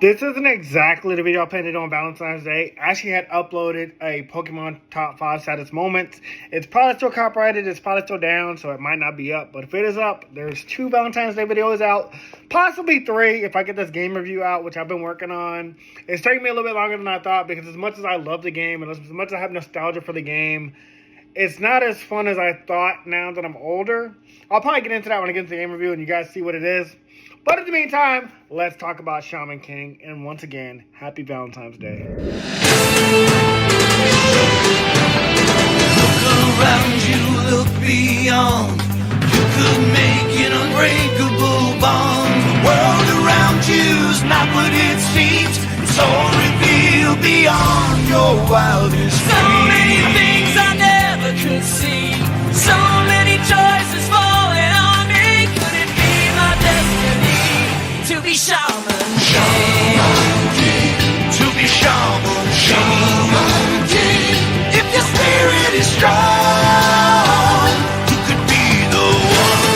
This isn't exactly the video I planned to do on Valentine's Day. I actually had uploaded a Pokemon Top 5 Saddest Moments. It's probably still copyrighted, it's probably still down, so it might not be up. But if it is up, there's 2 Valentine's Day videos out, possibly 3 if I get this game review out, which I've been working on. It's taking me a little bit longer than I thought because as much as I love the game and as much as I have nostalgia for the game, it's not as fun as I thought now that I'm older. I'll probably get into that when I get into the game review and you guys see what it is. But in the meantime, let's talk about Shaman King. And once again, happy Valentine's Day. Look around you, look beyond. You could make an unbreakable bond. The world around you's not what it seems. It's all revealed beyond your wildest dreams. So many things I never could see. So many choices falling on me. Could it be my destiny to be Shaman King? To be Shaman King. If your spirit is strong, you could be the one.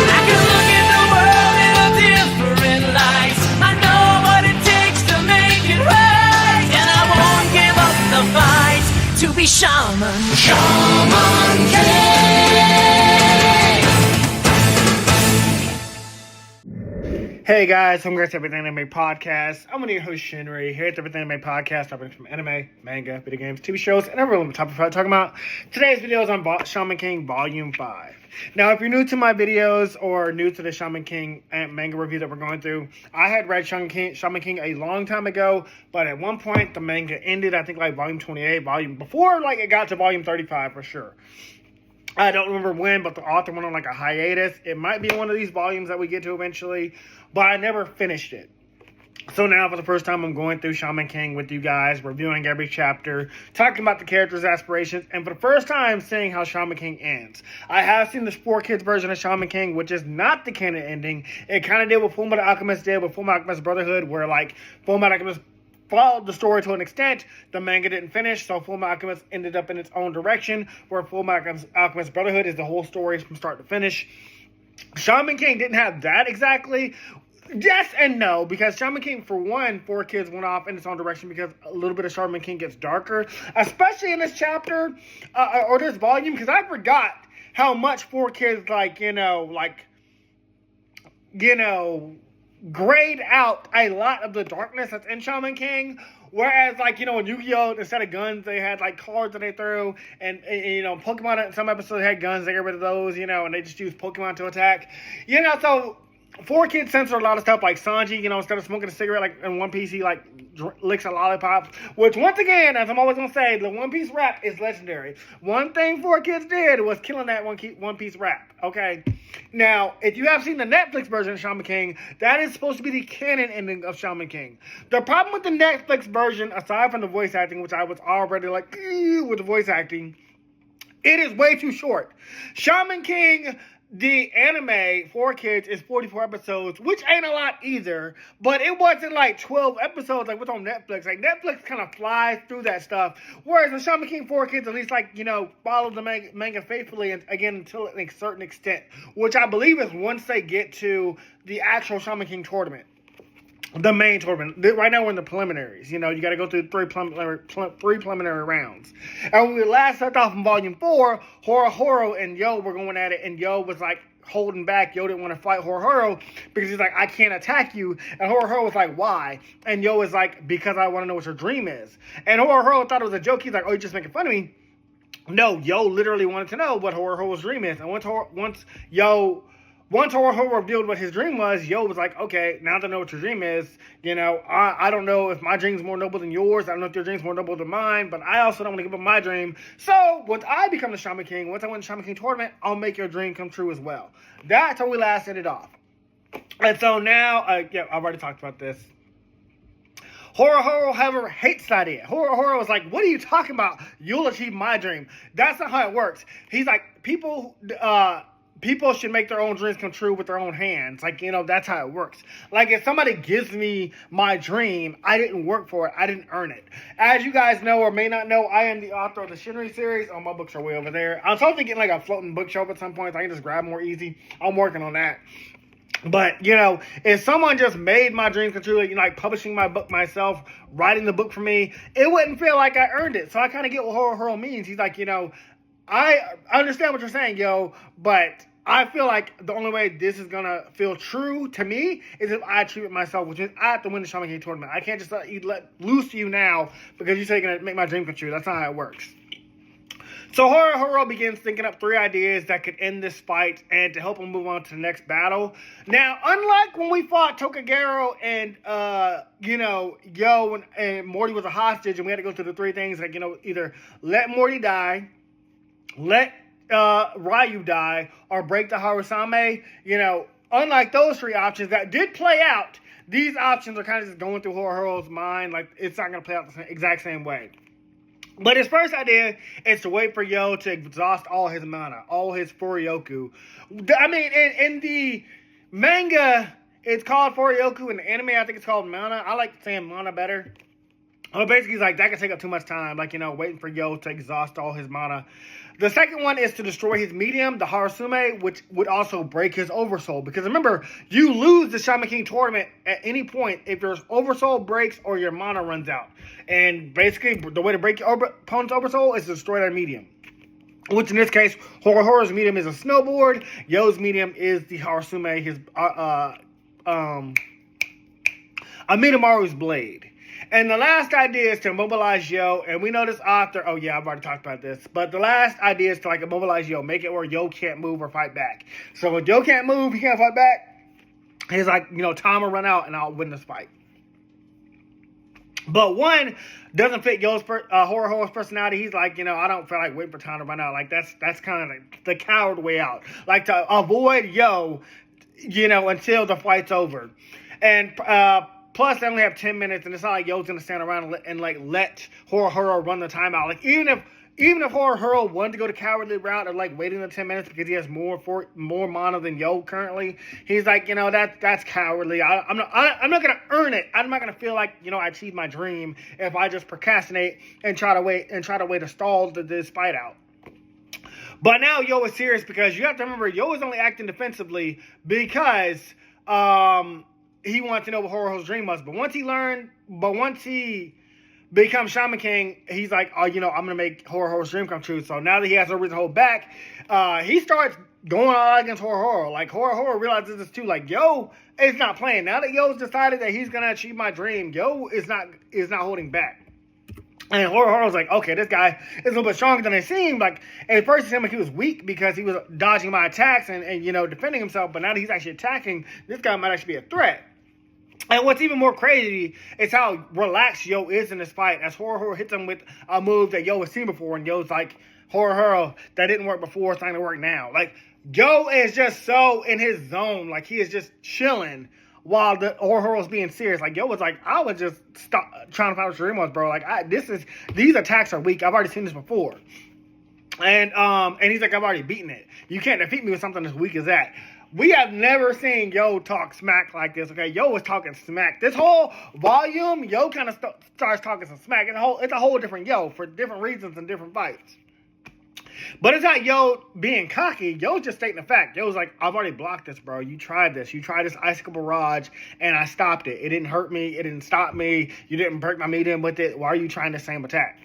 I can look at the world in a different light. I know what it takes to make it right, and I won't give up the fight to be Shaman King. Hey guys, I'm Grace Everything Anime Podcast. I'm one of your hosts, Shinry. Here at the Everything Anime Podcast, topics from anime, manga, video games, TV shows, and every little topic I'm talking about. Today's video is on Shaman King Volume 5. Now, if you're new to my videos or new to the Shaman King manga review that we're going through, I had read Shaman King a long time ago, but at one point the manga ended, I think like Volume 28, before like it got to Volume 35 for sure. I don't remember when, but the author went on like a hiatus. It might be one of these volumes that we get to eventually, but I never finished it. So now for the first time, I'm going through Shaman King with you guys, reviewing every chapter, talking about the characters' aspirations, and for the first time, seeing how Shaman King ends. I have seen the 4Kids version of Shaman King, which is not the canon ending. It kind of did what Fullmetal Alchemist did with Fullmetal Alchemist Brotherhood, where like Fullmetal Alchemist followed the story to an extent. The manga didn't finish, so Fullmetal Alchemist ended up in its own direction, where Fullmetal Alchemist Brotherhood is the whole story from start to finish. Shaman King didn't have that exactly. Yes and no, because Shaman King, for one, 4Kids went off in its own direction because a little bit of Shaman King gets darker, especially in this chapter, or this volume, because I forgot how much 4Kids, grayed out a lot of the darkness that's in Shaman King. Whereas, in Yu-Gi-Oh!, instead of guns, they had, cards that they threw. And Pokemon, in some episodes, had guns. They got rid of those, and they just used Pokemon to attack. So 4Kids censor a lot of stuff, like Sanji, instead of smoking a cigarette, in One Piece, he, licks a lollipop. Which, once again, as I'm always going to say, the One Piece rap is legendary. One thing 4Kids did was killing that One Piece rap, okay? Now, if you have seen the Netflix version of Shaman King, that is supposed to be the canon ending of Shaman King. The problem with the Netflix version, aside from the voice acting, which I was already with the voice acting, it is way too short. Shaman King, the anime, 4Kids, is 44 episodes, which ain't a lot either, but it wasn't 12 episodes like what's on Netflix. Netflix kind of flies through that stuff, whereas the Shaman King 4Kids at least, follow the manga faithfully, and again, until a certain extent, which I believe is once they get to the actual Shaman King tournament. The main tournament. Right now we're in the preliminaries. You got to go through three preliminary rounds. And when we last left off in Volume 4, Horo and Yo were going at it, and Yo was holding back. Yo didn't want to fight Horo because he's I can't attack you. And Horo was why? And Yo was because I want to know what your dream is. And Horo thought it was a joke. He's oh, you're just making fun of me. No, Yo literally wanted to know what Horo's dream is. And once Horo revealed what his dream was, Yo was okay, now that I know what your dream is, I don't know if my dream's more noble than yours. I don't know if your dream's more noble than mine, but I also don't want to give up my dream. So, once I become the Shaman King, once I win the Shaman King tournament, I'll make your dream come true as well. That's how we last ended off. And so now, I've already talked about this. Horo, however, hates that idea. Horo was what are you talking about? You'll achieve my dream. That's not how it works. He's people people should make their own dreams come true with their own hands. Like, that's how it works. Like, if somebody gives me my dream, I didn't work for it. I didn't earn it. As you guys know or may not know, I am the author of the Shinry series. Oh, my books are way over there. I'm supposed to get like a floating bookshelf at some point, so I can just grab more easy. I'm working on that. But, if someone just made my dreams come true, like publishing my book myself, writing the book for me, it wouldn't feel like I earned it. So I kind of get what Horo means. He's like, I understand what you're saying, but I feel like the only way this is going to feel true to me is if I treat it myself, which is I have to win the Shaman King tournament. I can't just let loose you now because you say you're going to make my dream come true. That's not how it works. So Horo begins thinking up 3 ideas that could end this fight and to help him move on to the next battle. Now, unlike when we fought Tokagero and, Yo and Morty was a hostage and we had to go through the 3 things, like, either let Morty die, let Ryu die, or break the Harusame, unlike those 3 options that did play out, these options are kind of just going through Horo's mind, like, it's not going to play out the exact same way. But his first idea is to wait for Yo to exhaust all his mana, all his Furyoku. I mean, in the manga, it's called Furyoku. In the anime, I think it's called mana. I like saying mana better. Well, basically, he's like, that could take up too much time, like, waiting for Yo to exhaust all his mana. The second one is to destroy his medium, the Harasume, which would also break his Oversoul. Because remember, you lose the Shaman King tournament at any point if your Oversoul breaks or your mana runs out. And basically, the way to break your opponent's Oversoul is to destroy their medium. Which in this case, Horo's medium is a snowboard, Yo's medium is the Harasume, his Amidamaru's blade. And the last idea is to mobilize Yo, and we know this author, oh yeah, I've already talked about this, but the last idea is to immobilize Yo, make it where Yo can't move or fight back. So when Yo can't move, he can't fight back, he's like, time will run out and I'll win this fight. But one doesn't fit Yo's Horo's personality. He's like, I don't feel like waiting for time to run out. Like, that's kind of the coward way out. Like, to avoid Yo, until the fight's over. And, plus, they only have 10 minutes, and it's not like Yo's going to stand around and let Horo run the timeout. Like, even if Horo wanted to go the cowardly route of, waiting the 10 minutes because he has more mana than Yo currently, he's like, that's cowardly. I'm not going to earn it. I'm not going to feel like, I achieved my dream if I just procrastinate and try to wait to stall this fight out. But now Yo is serious because you have to remember, Yo is only acting defensively because, he wants to know what Horo's dream was. But once he becomes Shaman King, he's like, oh, I'm going to make Horo's dream come true. So now that he has no reason to hold back, he starts going all against Horo. Like, Horo realizes this too. Like, Yo is not playing. Now that Yo's decided that he's going to achieve my dream, Yo is not holding back. And Horo's like, okay, this guy is a little bit stronger than it seemed. Like, at first it seemed like he was weak because he was dodging my attacks and defending himself. But now that he's actually attacking, this guy might actually be a threat. And what's even more crazy is how relaxed Yo is in this fight as Horo hits him with a move that Yo has seen before. And Yo's like, Horo, that didn't work before, it's not going to work now. Like, Yo is just so in his zone. Like, he is just chilling while Horo's being serious. Like, Yo was like, I was just trying to find what your dream was, bro. Like, these attacks are weak. I've already seen this before. And he's like, I've already beaten it. You can't defeat me with something as weak as that. We have never seen Yo talk smack like this, okay? Yo was talking smack. This whole volume, Yo kind of starts talking some smack. It's a whole different Yo for different reasons and different fights. But it's not Yo being cocky. Yo's just stating the fact. Yo's like, I've already blocked this, bro. You tried this. You tried this icicle barrage, and I stopped it. It didn't hurt me. It didn't stop me. You didn't break my medium with it. Why are you trying the same attack?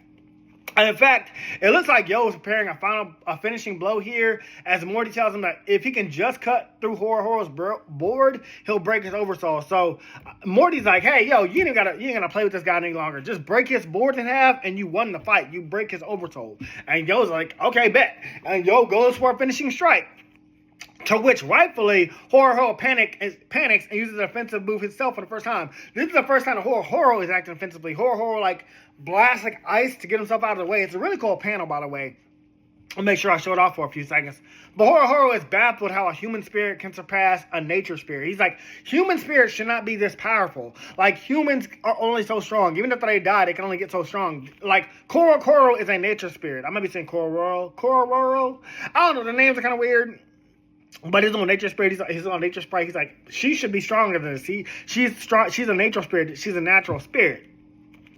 And in fact, it looks like Yo is preparing a finishing blow here, as Morty tells him that if he can just cut through Horo's board, he'll break his Oversoul. So Morty's like, hey, Yo, you ain't gotta play with this guy any longer. Just break his board in half, and you won the fight. You break his Oversoul. And Yo's like, okay, bet. And Yo goes for a finishing strike. To which, rightfully, Horo panics and uses an offensive move himself for the first time. This is the first time that Horo is acting offensively. Horo blasts ice to get himself out of the way. It's a really cool panel, by the way. I'll make sure I show it off for a few seconds. But Horo is baffled how a human spirit can surpass a nature spirit. He's like, human spirits should not be this powerful. Like, humans are only so strong. Even if they die, they can only get so strong. Like, Koro is a nature spirit. I might be saying Kororo. I don't know, the names are kind of weird. But his own nature spirit, his own nature sprite, he's like, she should be stronger than this. She's strong. She's a nature spirit. She's a natural spirit.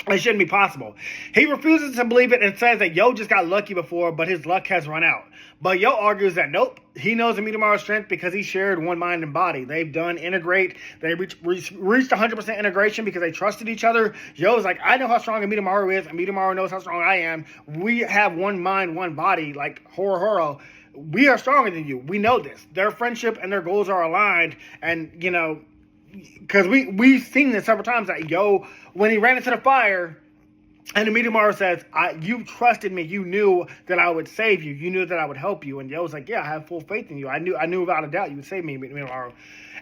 It shouldn't be possible. He refuses to believe it and says that Yo just got lucky before, but his luck has run out. But Yo argues that nope, he knows Amidamaru's strength because he shared one mind and body. They've done integrate. They reached 100% integration because they trusted each other. Yo's like, I know how strong Amidamaru is. Amidamaru knows how strong I am. We have one mind, one body, like Horo. We are stronger than you. We know this. Their friendship and their goals are aligned. And, you know, because we've seen this several times that Yo, when he ran into the fire, and Amidamaru says, you trusted me. You knew that I would save you. You knew that I would help you. And Yo's like, yeah, I have full faith in you. I knew without a doubt you would save me, Amidamaru.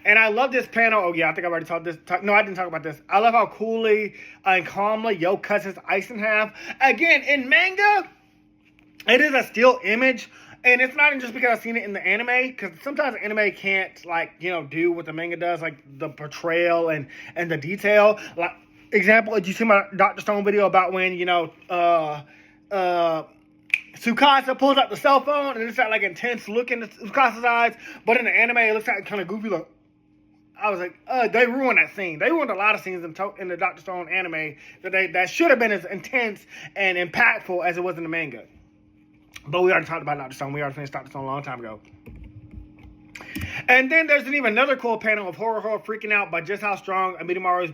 And I love this panel. Oh, yeah, I think I've already talked this. No, I didn't talk about this. I love how coolly and calmly Yo cuts his ice in half. Again, in manga, it is a still image. And it's not even just because I've seen it in the anime, because sometimes the anime can't, like, you know, do what the manga does, like the portrayal and the detail. Like, example, did you see my Dr. Stone video about when, you know, Tsukasa pulls out the cell phone and it's that, like, intense look in Tsukasa's eyes, but in the anime it looks like kind of goofy look. I was like, they ruined that scene. They ruined a lot of scenes in the Dr. Stone anime that should have been as intense and impactful as it was in the manga. But we already talked about Dr. Stone. We already finished Dr. Stone a long time ago. And then there's even another cool panel of Horo freaking out by just how strong Amidamaru's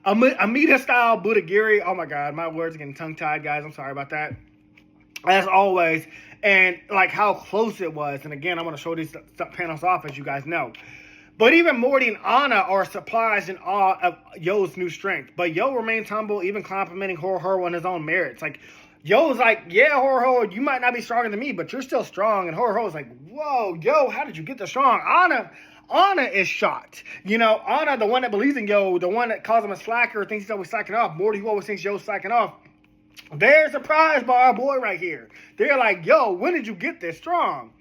Amida-style Budagiri. Oh my god, my words are getting tongue-tied, guys. I'm sorry about that. As always. And like how close it was. And again, I'm going to show these panels off, as you guys know. But even Morty and Anna are surprised and awe of Yo's new strength. But Yo remains humble, even complimenting Horo on his own merits. Like, Yo's like, yeah, Horo, you might not be stronger than me, but you're still strong. And Horo's like, whoa, Yo, how did you get this strong? Anna is shocked. You know, Anna, the one that believes in Yo, the one that calls him a slacker, thinks he's always slacking off. Morty, who always thinks Yo's slacking off. They're surprised by our boy right here. They're like, Yo, when did you get this strong?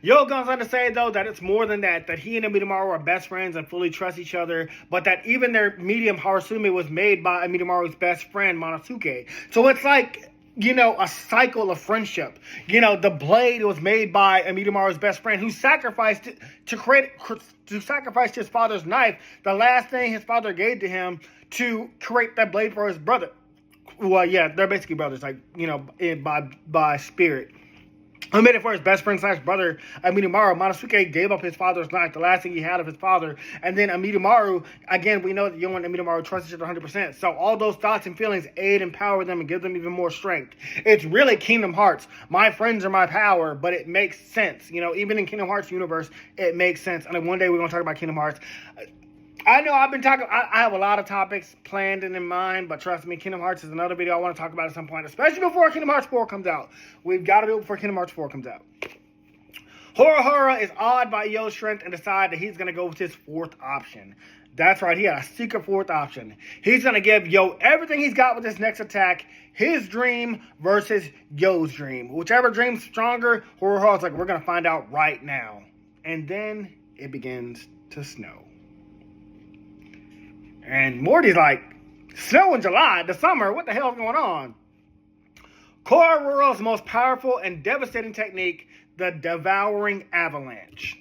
Yo goes on to say, though, that it's more than that he and Amidamaru are best friends and fully trust each other, but that even their medium Harasume was made by Amidamaru's best friend, Monosuke. So it's like, you know, a cycle of friendship. You know, the blade was made by Amidamaru's best friend, who sacrificed it to sacrifice his father's knife, the last thing his father gave to him, to create that blade for his brother. Well, yeah, they're basically brothers, like, you know, by spirit. Who made it for his best friend / brother, Amidamaru. Monosuke gave up his father's knife, the last thing he had of his father. And then Amidamaru, again, we know that Yo and Amidamaru trust each other 100%. So all those thoughts and feelings aid, empower them, and give them even more strength. It's really Kingdom Hearts. My friends are my power, but it makes sense. You know, even in Kingdom Hearts universe, it makes sense. And one day we're going to talk about Kingdom Hearts. I know I've been talking, I have a lot of topics planned and in mind, but trust me, Kingdom Hearts is another video I want to talk about at some point, especially before Kingdom Hearts 4 comes out. We've got to do it before Kingdom Hearts 4 comes out. Horo is awed by Yo's strength and decides that he's going to go with his fourth option. That's right, he had a secret fourth option. He's going to give Yo everything he's got with this next attack, his dream versus Yo's dream. Whichever dream's stronger, Horo's like, we're going to find out right now. And then it begins to snow. And Morty's like, snow in July, the summer, what the hell's going on? Kororo's most powerful and devastating technique, the devouring avalanche.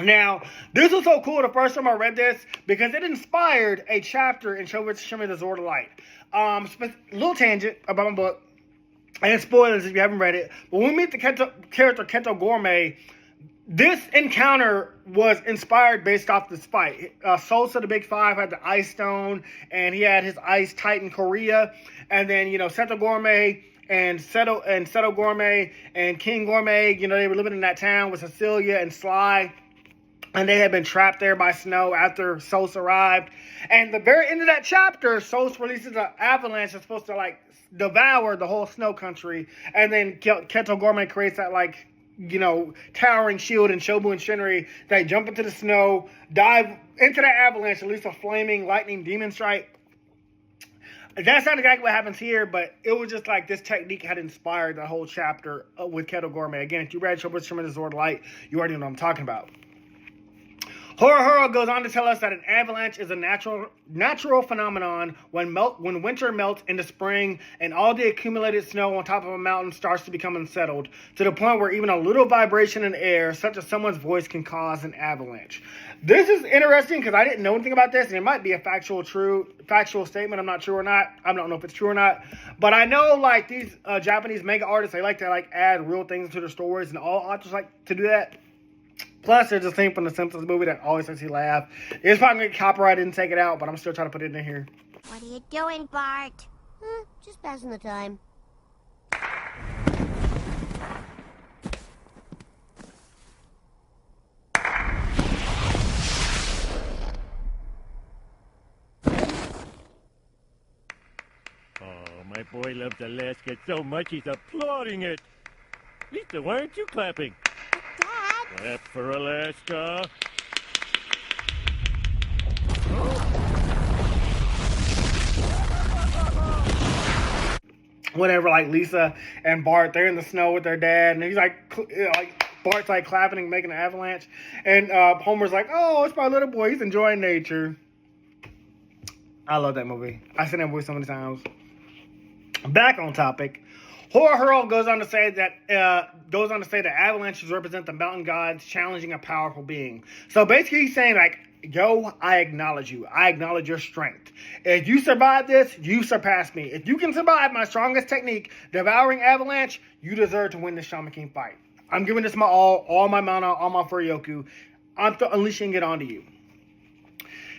Now, this was so cool the first time I read this because it inspired a chapter in Shinry the Sword of Light. Little tangent about my book, and spoilers if you haven't read it, but when we meet the character Keto Gourmet, this encounter was inspired based off this fight. Sosa, the Big Five, had the Ice Stone, and he had his Ice Titan Korea. And then, you know, Seto Gourmet and Seto Gourmet and King Gourmet, you know, they were living in that town with Cecilia and Sly. And they had been trapped there by snow after Sosa arrived. And the very end of that chapter, Sosa releases an avalanche that's supposed to, like, devour the whole snow country. And then Keto Gourmet creates that, like, you know, towering shield, and Shobu and Shinry, they jump into the snow, dive into that avalanche, release a flaming lightning demon strike. That's not exactly what happens here, but it was just like this technique had inspired the whole chapter with Keto Gourmet. Again, if you read Shinry the Sword of Light, you already know what I'm talking about. Horo goes on to tell us that an avalanche is a natural phenomenon when winter melts into spring and all the accumulated snow on top of a mountain starts to become unsettled, to the point where even a little vibration in the air, such as someone's voice, can cause an avalanche. This is interesting because I didn't know anything about this, and it might be a factual statement. I'm not sure or not. I don't know if it's true or not. But I know, like, these Japanese manga artists, they like to, like, add real things to their stories, and all authors like to do that. Plus, there's a scene from the Simpsons movie that always makes me laugh. It's probably going to get copyrighted and take it out, but I'm still trying to put it in here. What are you doing, Bart? Just passing the time. Oh, my boy loves Alaska so much he's applauding it. Lisa, why aren't you clapping? Dad? Clap for Alaska. Whenever, like, Lisa and Bart, they're in the snow with their dad, and he's like Bart's like clapping and making an avalanche, and Homer's like, oh, it's my little boy, he's enjoying nature. I love that movie. I've seen that movie so many times. Back on topic, Horo goes on to say that avalanches represent the mountain gods challenging a powerful being. So basically, he's saying, like, yo, I acknowledge you. I acknowledge your strength. If you survive this, you surpass me. If you can survive my strongest technique, devouring avalanche, you deserve to win the Shaman King fight. I'm giving this my all my mana, all my Furyoku. I'm unleashing it onto you.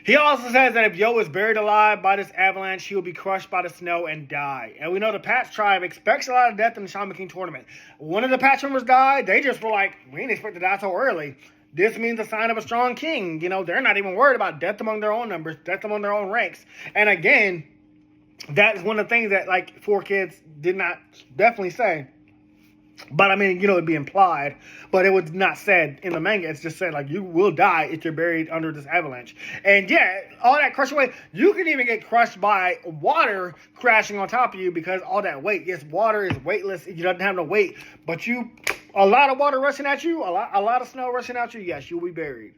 He also says that if Yo is buried alive by this avalanche, he will be crushed by the snow and die. And we know the Patch tribe expects a lot of death in the Shaman King tournament. One of the Patch members died. They just were like, we didn't expect to die so early. This means a sign of a strong king. You know, they're not even worried about death among their own numbers, death among their own ranks. And again, that is one of the things that, like, 4Kids did not definitely say. But, I mean, you know, it'd be implied. But it was not said in the manga. It's just said, like, you will die if you're buried under this avalanche. And, yeah, all that crushed away. You can even get crushed by water crashing on top of you because all that weight. Yes, water is weightless. It doesn't have no weight. But a lot of water rushing at you, a lot of snow rushing at you, yes, you'll be buried.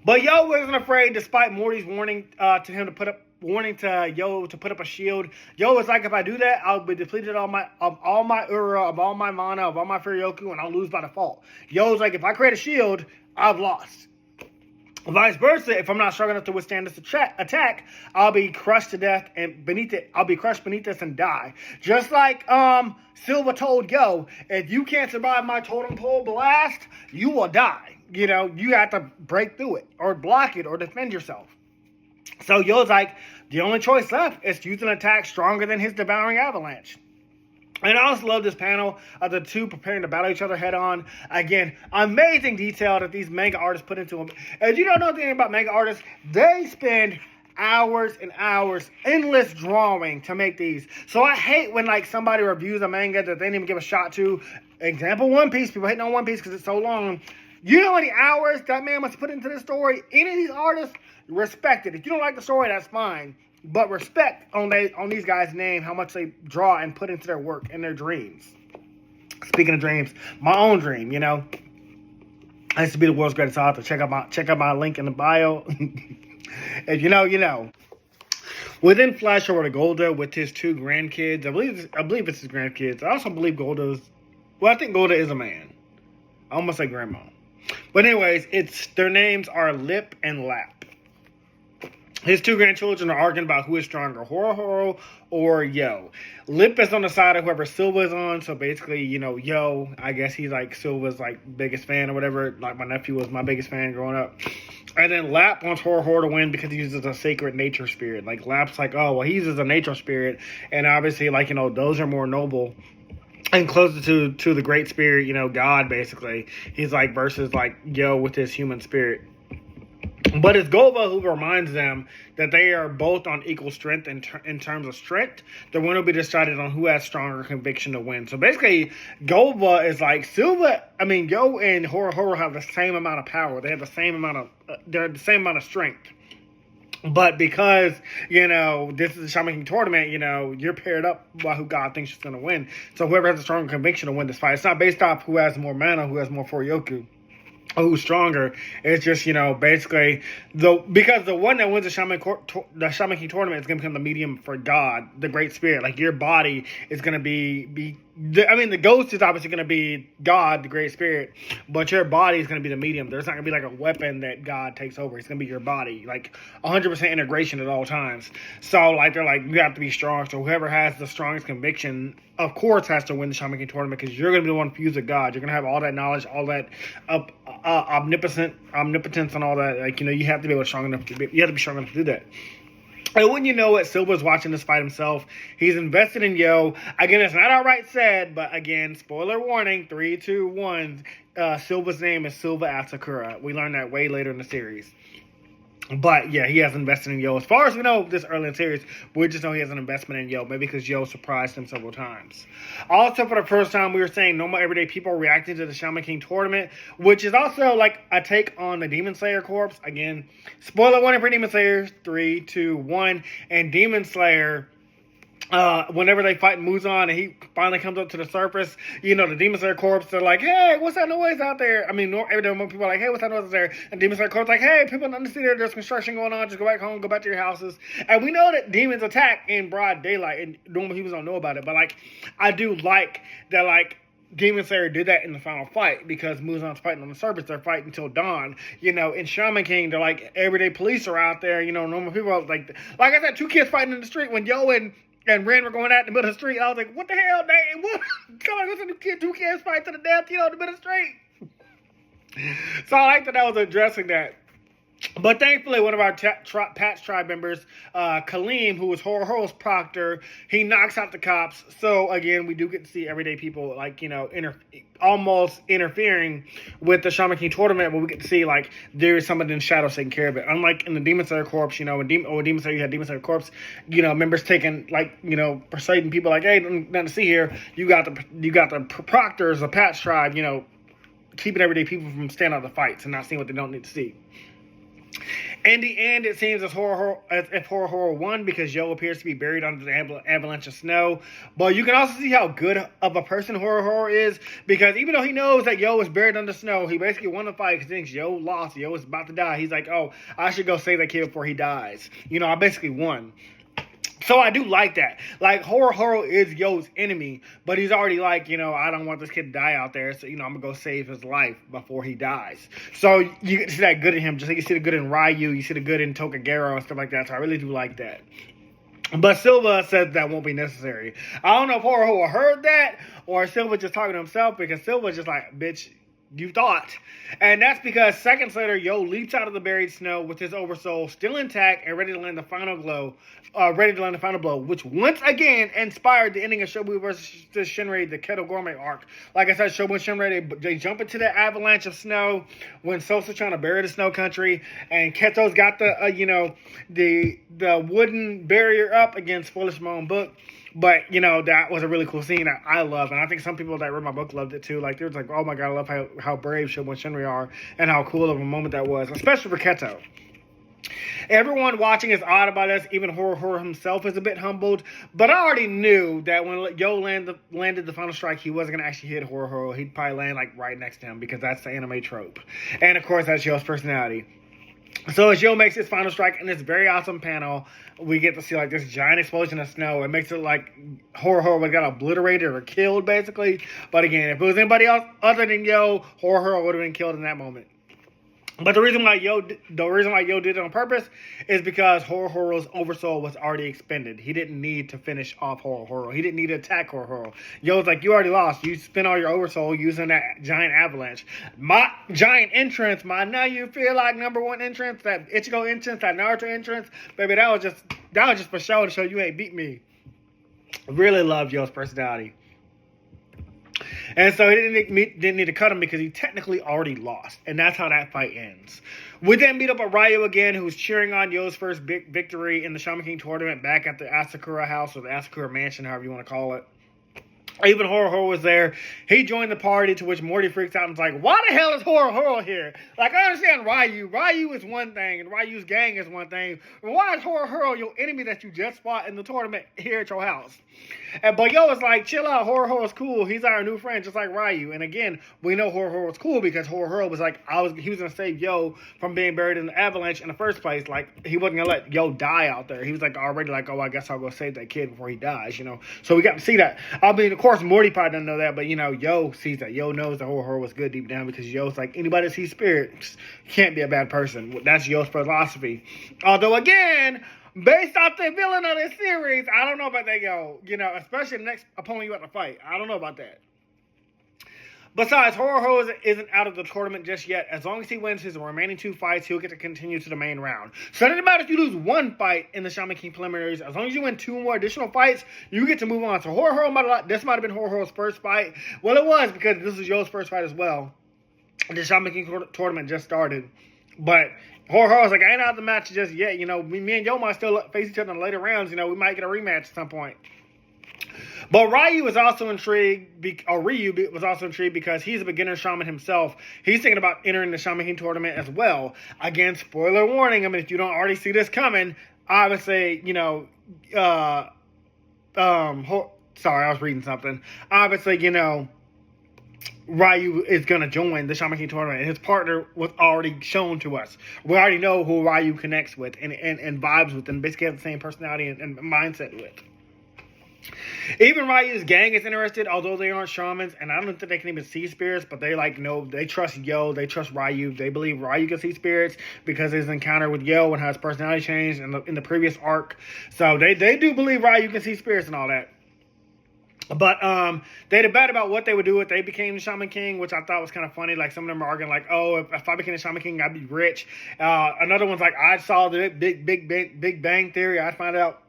But Yo wasn't afraid, despite Morty's warning to him to put up Yo to put up a shield. Yo was like, if I do that, I'll be depleted of all my Ura, of all my mana, of all my Furyoku, and I'll lose by default. Yo's like, if I create a shield, I've lost. Vice versa, if I'm not strong enough to withstand this attack, I'll be crushed to death and I'll be crushed beneath this and die. Just like Silva told Yo, if you can't survive my totem pole blast, you will die. You know, you have to break through it or block it or defend yourself. So Yo's like, the only choice left is to use an attack stronger than his devouring avalanche. And I also love this panel of the two preparing to battle each other head on. Again, amazing detail that these manga artists put into them. If you don't know anything about manga artists, they spend hours and hours, endless drawing to make these. So I hate when, like, somebody reviews a manga that they didn't even give a shot to. Example, One Piece. People hating on One Piece because it's so long. You know how many hours that man must put into this story? Any of these artists, respect it. If you don't like the story, that's fine. But respect on these guys' name, how much they draw and put into their work and their dreams. Speaking of dreams, my own dream, you know. I used to be the world's greatest author. Check out my link in the bio. And you know. Within flash over to Golda with his two grandkids. I believe it's his grandkids. I also believe I think Golda is a man. I almost say grandma. But anyways, their names are Lip and Lap. His two grandchildren are arguing about who is stronger, Horo or Yo. Lip is on the side of whoever Silva is on, so basically, you know, Yo, I guess he's like Silva's like biggest fan or whatever, like my nephew was my biggest fan growing up. And then Lap wants Horo to win because he uses a sacred nature spirit. Like, Lap's like, oh, well, he uses a nature spirit, and obviously, like, you know, those are more noble and closer to the great spirit, you know, God, basically. He's like, versus like Yo with his human spirit. But it's Golva who reminds them that they are both on equal strength in terms of strength. The winner will be decided on who has stronger conviction to win. So basically, Golva is like Yo and Horo have the same amount of power. They have the same amount of strength. But because, you know, this is a Shaman King tournament, you know, you're paired up by who God thinks is going to win. So whoever has a stronger conviction to win this fight. It's not based off who has more mana, who has more Furyoku. who's stronger. It's just, basically because the one that wins the Shaman King tournament is going to become the medium for God, the Great Spirit. Like, your body is going to be the ghost is obviously going to be God, the Great Spirit, but your body is going to be the medium. There's not going to be like a weapon that God takes over. It's going to be your body, like 100% integration at all times. So, like, they're like, you have to be strong. So whoever has the strongest conviction, of course, has to win the Shaman King tournament, because you're going to be the one fused with God. You're going to have all that knowledge, all that omnipotence and all that. Like, you have to be strong enough to be strong enough to do that. And when you know it, Silva's watching this fight himself. He's invested in Yo. Again, it's not outright said, but again, spoiler warning, 3, 2, 1. Silva's name is Silva Asakura. We learned that way later in the series. But yeah, he has invested in Yo. As far as we know, this early in the series, we just know he has an investment in Yo, maybe because Yo surprised him several times. Also, for the first time, we were saying normal everyday people reacting to the Shaman King tournament, which is also like a take on the Demon Slayer corpse. Again, spoiler warning for Demon Slayer, 3, 2, 1, and Demon Slayer. Whenever they fight Muzan and he finally comes up to the surface, the Demon Slayer corpse, they're like, hey, what's that noise out there? I mean, every day when people are like, hey, what's that noise out there? And Demon Slayer corpse like, hey, people don't see there's construction going on, just go back home, go back to your houses. And we know that demons attack in broad daylight, and normal people don't know about it, but like, I do like that, like, Demon Slayer did that in the final fight, because Muzan's fighting on the surface. They're fighting until dawn. In Shaman King, they're like, everyday police are out there, normal people are like I said, 2 kids fighting in the street when Yo and Ren were going out in the middle of the street. I was like, what the hell, Dave? What? Somebody listen to 2 kids fight to the death, in the middle of the street. So I like that I was addressing that. But thankfully, one of our Patch Tribe members, Kaleem, who was Horo's proctor, he knocks out the cops. So again, we do get to see everyday people, like, almost interfering with the Shaman King tournament, but we get to see, like, there's somebody in shadows taking care of it. Unlike in the Demon Slayer corpse, when Demon Slayer, you had Demon Slayer corpse, members taking, like, persuading people, like, hey, nothing to see here. You got the proctors, the Patch Tribe, keeping everyday people from standing out the fights and not seeing what they don't need to see. In the end, it seems as if Horo won, because Yo appears to be buried under the avalanche of snow. But you can also see how good of a person Horo is, because even though he knows that Yo is buried under snow, he basically won the fight because he thinks Yo lost. Yo is about to die. He's like, oh, I should go save that kid before he dies. I basically won. So I do like that. Like, Horo is Yo's enemy, but he's already like, I don't want this kid to die out there, so, I'm going to go save his life before he dies. So you get to see that good in him, just like you see the good in Ryu, you see the good in Tokagero and stuff like that, so I really do like that. But Silva says that won't be necessary. I don't know if Horo heard that, or Silva just talking to himself, because Silva's just like, bitch, you thought. And that's because seconds later, Yo leaps out of the buried snow with his oversoul still intact and ready to land the final blow, which once again inspired the ending of Shobu versus Shinry, the Keto Gourmet arc. Like I said, Shobu and Shinry, they jump into the avalanche of snow when Sosa's trying to bury the snow country, and Keto's got the wooden barrier up against Foolish my own book. But, that was a really cool scene that I love. And I think some people that read my book loved it too. Like, they was like, oh my God, I love how brave Shobu and Shinry are, and how cool of a moment that was, especially for Keto. Everyone watching is odd about this. Even Horo himself is a bit humbled. But I already knew that when Yo landed the final strike, he wasn't going to actually hit Horo. He'd probably land, like, right next to him, because that's the anime trope. And, of course, that's Yo's personality. So as Yo makes his final strike in this very awesome panel, we get to see, like, this giant explosion of snow. It makes it like Horo got obliterated or killed, basically. But again, if it was anybody else other than Yo, Horo would have been killed in that moment. But the reason why Yo did it on purpose is because Horo's oversoul was already expended. He didn't need to finish off Horo. He didn't need to attack Horo. Yo's like, you already lost. You spent all your oversoul using that giant avalanche. My giant entrance, my now you feel like number 1 entrance, that Ichigo entrance, that Naruto entrance, baby, that was just for show to show you ain't beat me. Really love Yo's personality. And so he didn't need to cut him, because he technically already lost. And that's how that fight ends. We then meet up with Ryu again, who's cheering on Yo's first big victory in the Shaman King tournament back at the Asakura house, or the Asakura mansion, however you want to call it. Even Horo was there. He joined the party, to which Morty freaks out and is like, why the hell is Horo here? Like, I understand Ryu. Ryu is one thing, and Ryu's gang is one thing. But why is Horo your enemy that you just fought in the tournament here at your house? But Yo was like, chill out, Horror is cool. He's our new friend, just like Ryu. And again, we know Horror was cool because Horror was like, he was gonna save Yo from being buried in the avalanche in the first place. Like, he wasn't gonna let Yo die out there. He was like already like, oh, I guess I'll go save that kid before he dies, you know. So we got to see that. I mean, of course, Morty probably doesn't know that, but you know, Yo sees that. Yo knows that Horror was good deep down because Yo's like, anybody that sees spirits can't be a bad person. That's Yo's philosophy. Although again, based off the villain of this series, I don't know about that, Yo. You know, especially the next opponent you have to fight. I don't know about that. Besides, Horror isn't out of the tournament just yet. As long as he wins his remaining 2 fights, he'll get to continue to the main round. So it doesn't matter if you lose 1 fight in the Shaman King preliminaries. As long as you win 2 more additional fights, you get to move on. So this might have been Horror's first fight. Well, it was because this was Yo's first fight as well. The Shaman King tournament just started. But Horror was like, I ain't out of the match just yet. You know, me and Yo might still face each other in the later rounds. You know, we might get a rematch at some point. But Ryu was also intrigued, because he's a beginner shaman himself. He's thinking about entering the Shaman King tournament as well. Again, spoiler warning. I mean, if you don't already see this coming, obviously, you know, sorry, I was reading something. Obviously, you know, Ryu is going to join the Shaman King tournament, and his partner was already shown to us. We already know who Ryu connects with and vibes with, and basically has the same personality and mindset with. Even Ryu's gang is interested, although they aren't shamans, and I don't think they can even see spirits, but they they trust Yo, they trust Ryu. They believe Ryu can see spirits because of his encounter with Yo and how his personality changed in the previous arc. So they do believe Ryu can see spirits and all that. But they debated about what they would do if they became the Shaman King, which I thought was kind of funny. Like, some of them are arguing like, oh, if I became the Shaman King, I'd be rich. Another one's like, I saw the Big Bang Theory. I'd find out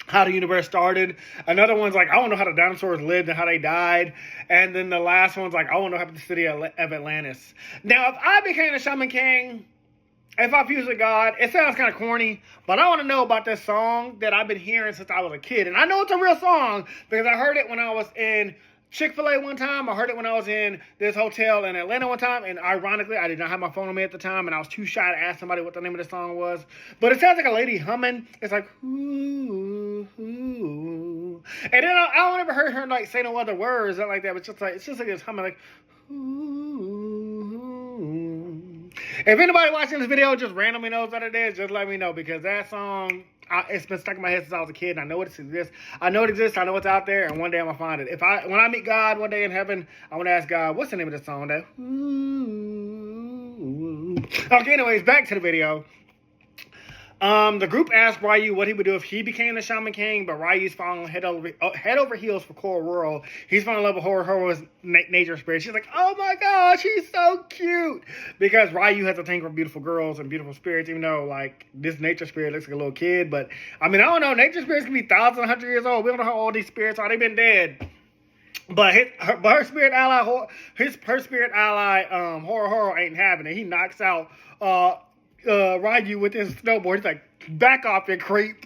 how the universe started. Another one's like, I want to know how the dinosaurs lived and how they died. And then the last one's like, I want to know how the city of Atlantis. Now, if I became the Shaman King, if I fused with God, it sounds kind of corny, but I want to know about this song that I've been hearing since I was a kid. And I know it's a real song because I heard it when I was in Chick-fil-A one time. I heard it when I was in this hotel in Atlanta one time, and ironically, I did not have my phone on me at the time, and I was too shy to ask somebody what the name of the song was. But it sounds like a lady humming. It's like, ooh, ooh. And then I don't ever heard her like say no other words like that. But it's just like this humming, like, ooh. If anybody watching this video just randomly knows what it is, just let me know, because that song, it's been stuck in my head since I was a kid, and I know it exists. I know it's out there, and one day I'm gonna find it. When I meet God one day in heaven, I want to ask God, what's the name of the song? That. Okay, anyways, back to the video. The group asked Ryu what he would do if he became the Shaman King, but Ryu's falling head over heels for Horror. He's falling in love with Horror's nature spirit. She's like, oh my gosh, he's so cute. Because Ryu has a thing for beautiful girls and beautiful spirits, even though, like, this nature spirit looks like a little kid. But, I mean, I don't know. Nature spirits can be thousands, 100 years old. We don't know how old these spirits are. They've been dead. But her spirit ally, Horror ain't having it. He knocks out Ryu with his snowboard. He's like, back off, you creep.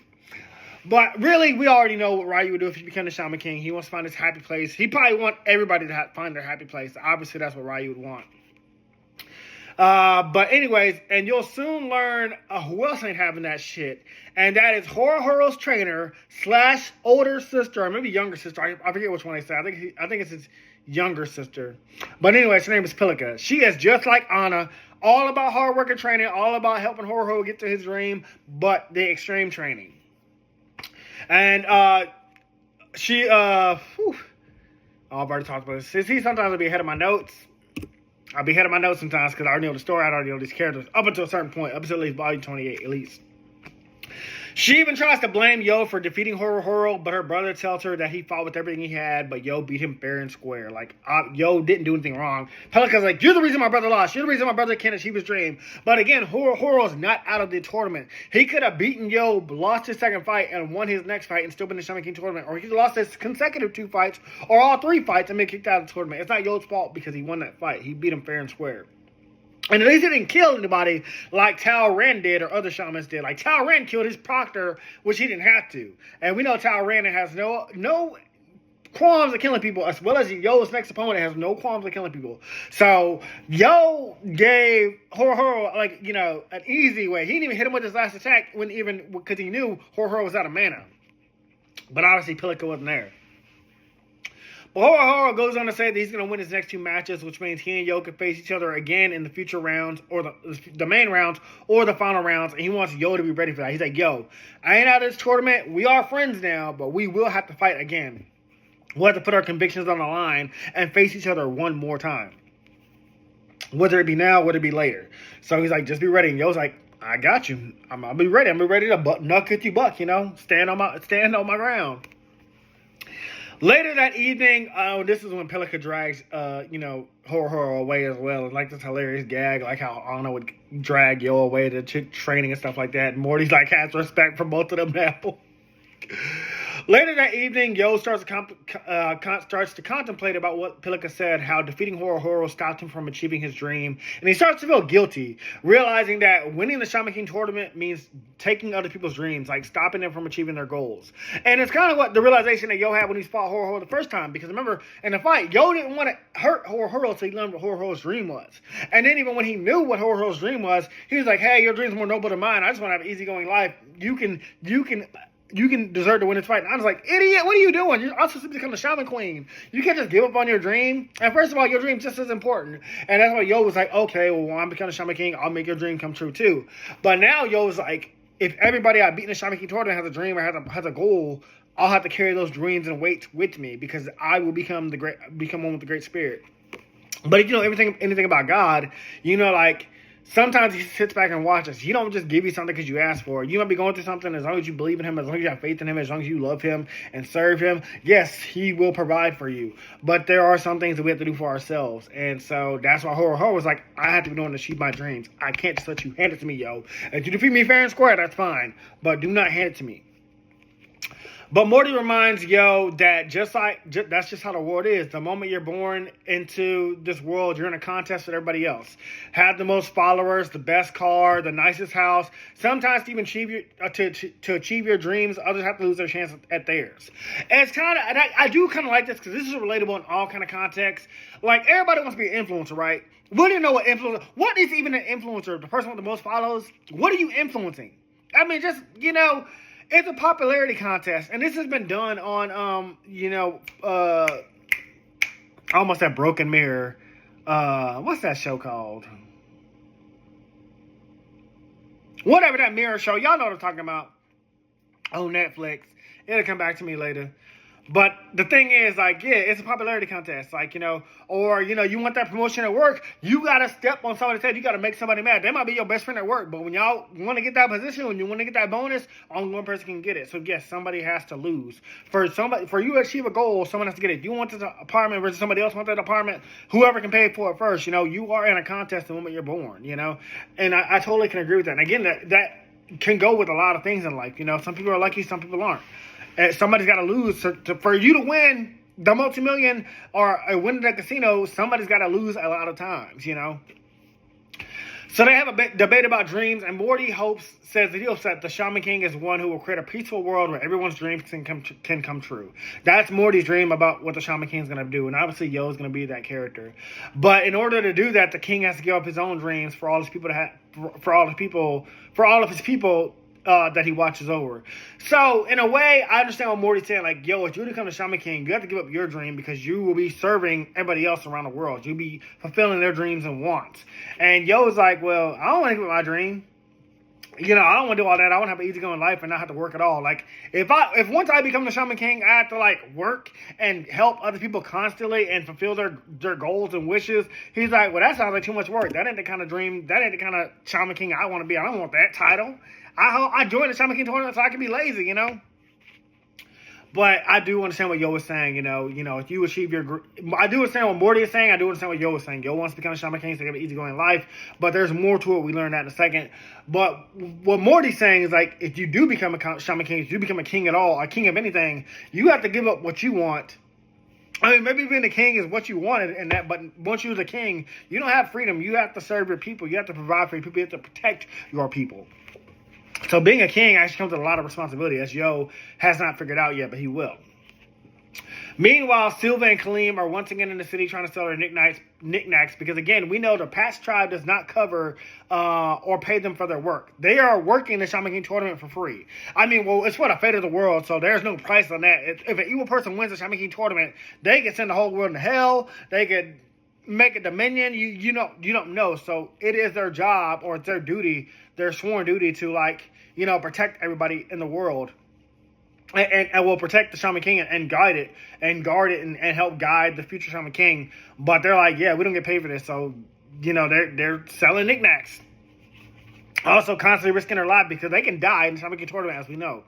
But really, we already know what Ryu would do if he became the Shaman King. He wants to find his happy place. He probably want everybody to find their happy place. Obviously, that's what Ryu would want. But anyways, and you'll soon learn who else ain't having that shit. And that is Horror's trainer / older sister, or maybe younger sister. I forget which one they say. I think it's his younger sister. But anyways, her name is Pilika. She is just like Anna. All about hard work and training, all about helping Horror get to his dream, but the extreme training. And I've already talked about this. See, sometimes I'll be ahead of my notes. I'll be ahead of my notes sometimes because I already know the story, I already know these characters, up until a certain point, up until at least volume 28, at least. She even tries to blame Yo for defeating Horror, but her brother tells her that he fought with everything he had, but Yo beat him fair and square. Like, Yo didn't do anything wrong. Pelika's like, you're the reason my brother lost. You're the reason my brother can't achieve his dream. But again, Horror's not out of the tournament. He could have beaten Yo, lost his second fight, and won his next fight, and still been in the Shaman King tournament. Or he lost his consecutive 2 fights, or all 3 fights, and been kicked out of the tournament. It's not Yo's fault because he won that fight. He beat him fair and square. And at least he didn't kill anybody like Tao Ren did or other shamans did. Like, Tao Ren killed his proctor, which he didn't have to. And we know Tao Ren has no qualms of killing people, as well as Yo's next opponent has no qualms of killing people. So, Yo gave Horror, like, you know, an easy way. He didn't even hit him with his last attack because he knew Horror was out of mana. But obviously, Pilika wasn't there. But Horo goes on to say that he's going to win his next 2 matches, which means he and Yo can face each other again in the future rounds, or the main rounds, or the final rounds, and he wants Yo to be ready for that. He's like, yo, I ain't out of this tournament. We are friends now, but we will have to fight again. We'll have to put our convictions on the line and face each other one more time. Whether it be now, whether it be later. So he's like, just be ready. And Yo's like, I got you. I'll be ready. I'm ready to knuck at you buck, stand on my ground. Later that evening, this is when Pelika drags, Horo away as well. And like this hilarious gag, like how Anna would drag Yo away to training and stuff like that. And Morty's like has respect for both of them now. Later that evening, Yo starts to contemplate about what Pelika said, how defeating Horo stopped him from achieving his dream, and he starts to feel guilty, realizing that winning the Shaman King tournament means taking other people's dreams, like stopping them from achieving their goals. And it's kind of what the realization that Yo had when he fought Horo the first time, because remember, in the fight, Yo didn't want to hurt Horo until he learned what Horo's dream was. And then even when he knew what Horo's dream was, he was like, hey, your dream's more noble than mine. I just want to have an easygoing life. You can deserve to win this fight. And I was like, idiot, what are you doing? You're supposed to become the Shaman Queen. You can't just give up on your dream. And first of all, your dream's just as important. And that's why Yo was like, okay, well, when I'm becoming the Shaman King, I'll make your dream come true too. But now Yo was like, if everybody I beat in the Shaman King tournament has a dream or has a goal, I'll have to carry those dreams and weights with me, because I will become one with the Great Spirit. But if you know anything about God, like, sometimes he sits back and watches. He don't just give you something because you ask for it. You might be going through something. As long as you believe in him, as long as you have faith in him, as long as you love him and serve him, yes, he will provide for you. But there are some things that we have to do for ourselves. And so that's why Horo was like, I have to be doing to achieve my dreams. I can't just let you hand it to me, Yo. If you defeat me fair and square, that's fine. But do not hand it to me. But Morty reminds Yo that that's just how the world is. The moment you're born into this world, you're in a contest with everybody else. Have the most followers, the best car, the nicest house. Sometimes to even achieve your dreams, others have to lose their chance at theirs. And it's kind of, I do kind of like this because this is relatable in all kind of contexts. Like, everybody wants to be an influencer, right? We didn't know what influencer. What is even an influencer? The person with the most followers. What are you influencing? I mean, just it's a popularity contest, and this has been done on, almost that Broken Mirror. What's that show called? Whatever that mirror show, y'all know what I'm talking about. On Netflix. It'll come back to me later. But the thing is, like, yeah, it's a popularity contest. Like, or, you want that promotion at work, you got to step on somebody's head. You got to make somebody mad. They might be your best friend at work, but when y'all want to get that position, when you want to get that bonus, only one person can get it. So, yes, somebody has to lose. For you to achieve a goal, someone has to get it. If you want this apartment versus somebody else wants that apartment, whoever can pay for it first, you are in a contest the moment you're born, And I totally can agree with that. And again, that can go with a lot of things in life. Some people are lucky, some people aren't. Somebody's got to lose for you to win the multi-million or win at the casino. Somebody's got to lose a lot of times, So they have a debate about dreams, and Morty says that he hopes that the Shaman King is one who will create a peaceful world where everyone's dreams can come true. That's Morty's dream about what the Shaman King is going to do, and obviously Yo is going to be that character. But in order to do that, the king has to give up his own dreams for all his people for all of his people. That he watches over. So, in a way, I understand what Morty's saying. Like, yo, if you become the Shaman King, you have to give up your dream because you will be serving everybody else around the world. You'll be fulfilling their dreams and wants. And Yo's like, well, I don't want to give up my dream. I don't want to do all that. I want to have an easygoing life and not have to work at all. Like, if once I become the Shaman King, I have to, like, work and help other people constantly and fulfill their goals and wishes. He's like, well, that sounds like too much work. That ain't the kind of dream. That ain't the kind of Shaman King I want to be. I don't want that title. I joined the Shaman King tournament so I can be lazy, But I do understand what Yo is saying, if you achieve your... I do understand what Morty is saying. I do understand what Yo is saying. Yo wants to become a Shaman King so they have an easygoing life. But there's more to it. We learn that in a second. But what Morty's saying is, like, if you do become a Shaman King, if you become a king at all, a king of anything, you have to give up what you want. I mean, maybe being the king is what you wanted, but once you're the king, you don't have freedom. You have to serve your people. You have to provide for your people. You have to protect your people. So being a king actually comes with a lot of responsibility, as Yo has not figured out yet, but he will. Meanwhile, Silva and Kaleem are once again in the city trying to sell their knickknacks because, again, we know the Patch Tribe does not cover or pay them for their work. They are working the Shaman King tournament for free. I mean, well, it's for the fate of the world, so there's no price on that. If an evil person wins the Shaman King tournament, they can send the whole world into hell. They could make a dominion. You don't know. So it is their job, or it's their duty, their sworn duty to, like, protect everybody in the world. And will protect the Shaman King and guide it and help guide the future Shaman King. But they're like, yeah, we don't get paid for this. So, they're selling knickknacks. Also constantly risking their life because they can die in the Shaman King tournament, as we know.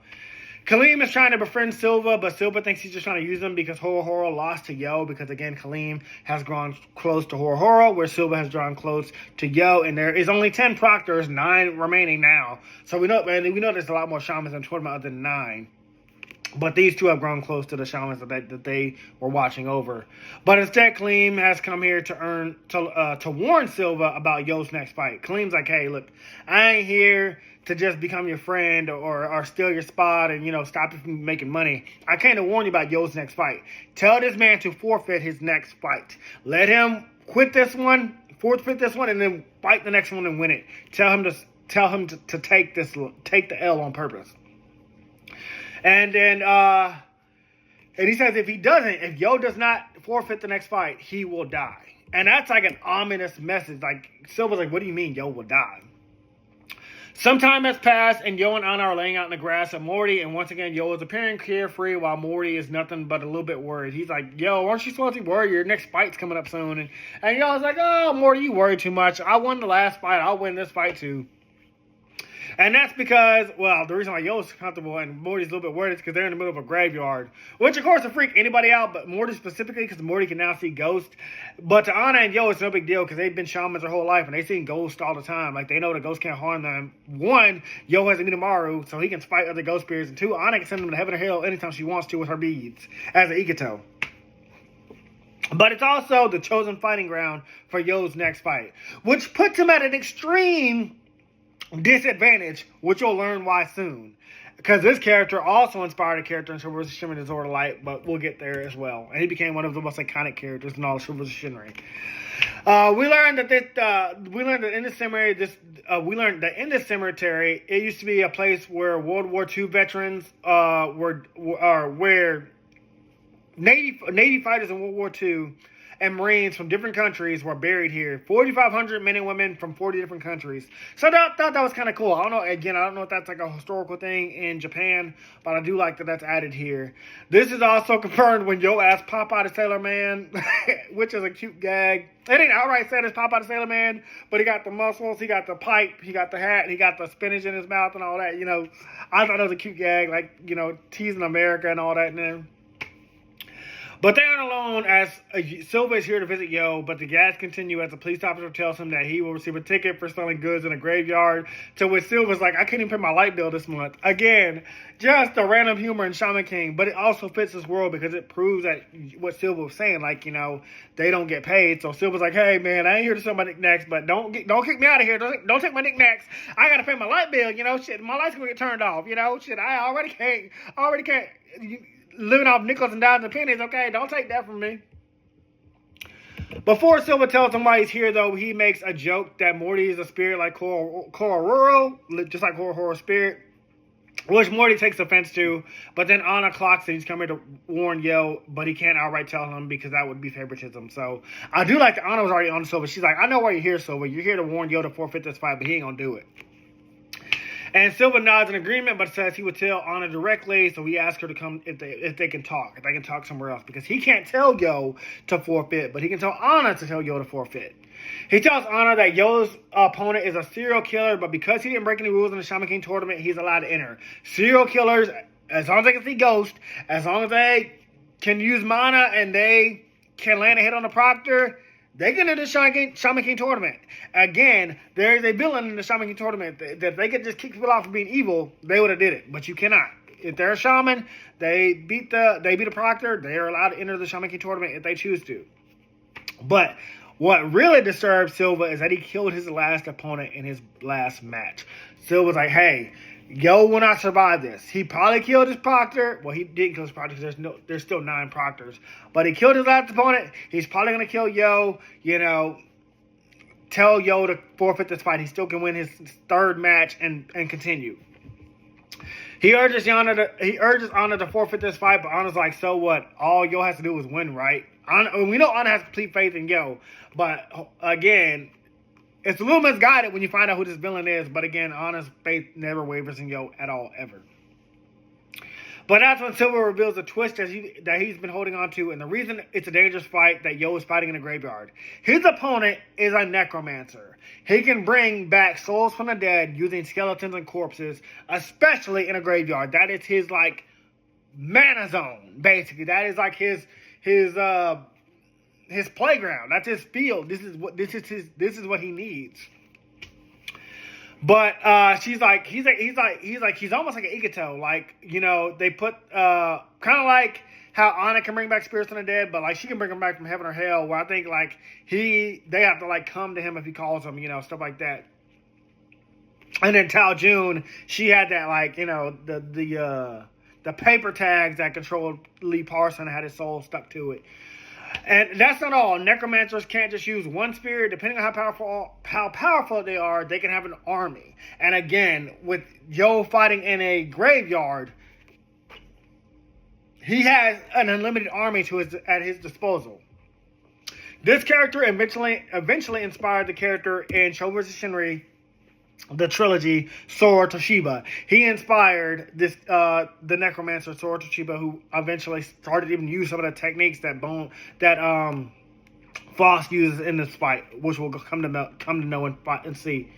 Kaleem is trying to befriend Silva, but Silva thinks he's just trying to use him because Horo lost to Yo. Because, again, Kaleem has drawn close to Horo, where Silva has drawn close to Yo. And there is only 10 proctors, 9 remaining now. So we know there's a lot more shamans in the tournament other than 9. But these two have grown close to the shamans that they were watching over. But instead, Kaleem has come here to warn Silva about Yo's next fight. Kaleem's like, hey, look, I ain't here to just become your friend or steal your spot and, stop you from making money. I came to warn you about Yo's next fight. Tell this man to forfeit his next fight. Let him forfeit this one, and then fight the next one and win it. Tell him to take the L on purpose. And then, and he says if Yo does not forfeit the next fight, he will die. And that's like an ominous message. Like, Silva's like, what do you mean Yo will die? Some time has passed, and Yo and Anna are laying out in the grass at Morty, and once again, Yo is appearing carefree, while Morty is nothing but a little bit worried. He's like, yo, aren't you supposed to be worried? Your next fight's coming up soon. And Yo's like, oh, Morty, you worry too much. I won the last fight. I'll win this fight, too. And that's because, well, the reason why Yo's comfortable and Morty's a little bit worried is because they're in the middle of a graveyard. Which, of course, will freak anybody out, but Morty specifically because Morty can now see ghosts. But to Anna and Yo, it's no big deal because they've been shamans their whole life and they've seen ghosts all the time. Like, they know the ghosts can't harm them. 1, Yo has a Minamaru, so he can fight other ghost spirits. And 2, Anna can send them to heaven or hell anytime she wants to with her beads, as an Iketo. But it's also the chosen fighting ground for Yo's next fight, which puts him at an extreme disadvantage, which you'll learn why soon. Because this character also inspired a character in Shivers of Shinry, the Sword of Light, but we'll get there as well. And he became one of the most iconic characters in all of Shivers of Shinry. We learned that in this cemetery, it used to be a place where World War II veterans where Navy fighters in World War II and Marines from different countries were buried here. 4,500 men and women from 40 different countries. So I thought that was kind of cool. I don't know if that's like a historical thing in Japan, but I do like that that's added here. This is also confirmed when Yo asked Popeye the Sailor Man, which is a cute gag. It ain't outright said it's Popeye the Sailor Man, but he got the muscles, he got the pipe, he got the hat, he got the spinach in his mouth and all that. I thought it was a cute gag, like, teasing America and all that. And then, but they aren't alone, as Silva is here to visit Yo, but the gas continue as the police officer tells him that he will receive a ticket for selling goods in a graveyard, to which Silva's like, I couldn't even pay my light bill this month. Again, just a random humor in Shaman King, but it also fits this world because it proves that what Silva was saying, like, they don't get paid. So Silva's like, hey, man, I ain't here to sell my knickknacks, but don't kick me out of here. Don't take my knickknacks. I got to pay my light bill, shit, my light's going to get turned off, shit, I already can't. Living off nickels and dimes and pennies, okay? Don't take that from me. Before Silva tells him why he's here, though, he makes a joke that Morty is a spirit like Korororo, just like Horo's spirit, which Morty takes offense to. But then Anna clocks that he's coming to warn Yo, but he can't outright tell him because that would be favoritism. So I do like that Anna was already on Silva. She's like, I know why you're here, Silva. You're here to warn Yo to forfeit this fight, but he ain't gonna do it. And Silva nods in agreement, but says he would tell Anna directly, so he asks her to come if they can talk somewhere else, because he can't tell Yo to forfeit, but he can tell Anna to tell Yo to forfeit. He tells Anna that Yo's opponent is a serial killer, but because he didn't break any rules in the Shaman King tournament, he's allowed to enter. Serial killers, as long as they can see ghosts, as long as they can use mana and they can land a hit on the proctor, they get into the Shaman King tournament. Again, there is a villain in the Shaman King tournament that if they could just kick people off for being evil, they would have did it. But you cannot. If they're a shaman, they beat a proctor, they are allowed to enter the Shaman King tournament if they choose to. But what really disturbed Silva is that he killed his last opponent in his last match. Silva's like, hey, Yo will not survive this. He probably killed his proctor. Well, he didn't kill his proctor because there's still 9 proctors. But he killed his last opponent. He's probably going to kill Yo, tell Yo to forfeit this fight. He still can win his 3rd match and continue. He urges Anna to forfeit this fight, but Anna's like, so what? All Yo has to do is win, right? We know Anna has complete faith in Yo, but again, it's a little misguided when you find out who this villain is, but again, Anna's faith never wavers in Yo at all, ever. But that's when Silver reveals the twist that he's been holding on to, and the reason it's a dangerous fight that Yo is fighting in a graveyard. His opponent is a necromancer. He can bring back souls from the dead using skeletons and corpses, especially in a graveyard. That is his, mana zone, basically. That is, his playground. That's his field. This is what he needs. But he's almost like an Igato. They put kind of like how Anna can bring back spirits from the dead, but she can bring them back from heaven or hell. Where I think they have to come to him if he calls them, stuff like that. And then Tao June, she had that the paper tags that controlled Lee Parson and had his soul stuck to it. And that's not all. Necromancers can't just use one spirit. Depending on how powerful they are, they can have an army. And again, with Yo fighting in a graveyard, he has an unlimited army at his disposal. This character eventually inspired the character in Sho vs. Shinry, the trilogy, Sora Toshiba. He inspired the necromancer Sora Toshiba, who eventually started to even use some of the techniques that Foss uses in this fight, which we'll come to know and see.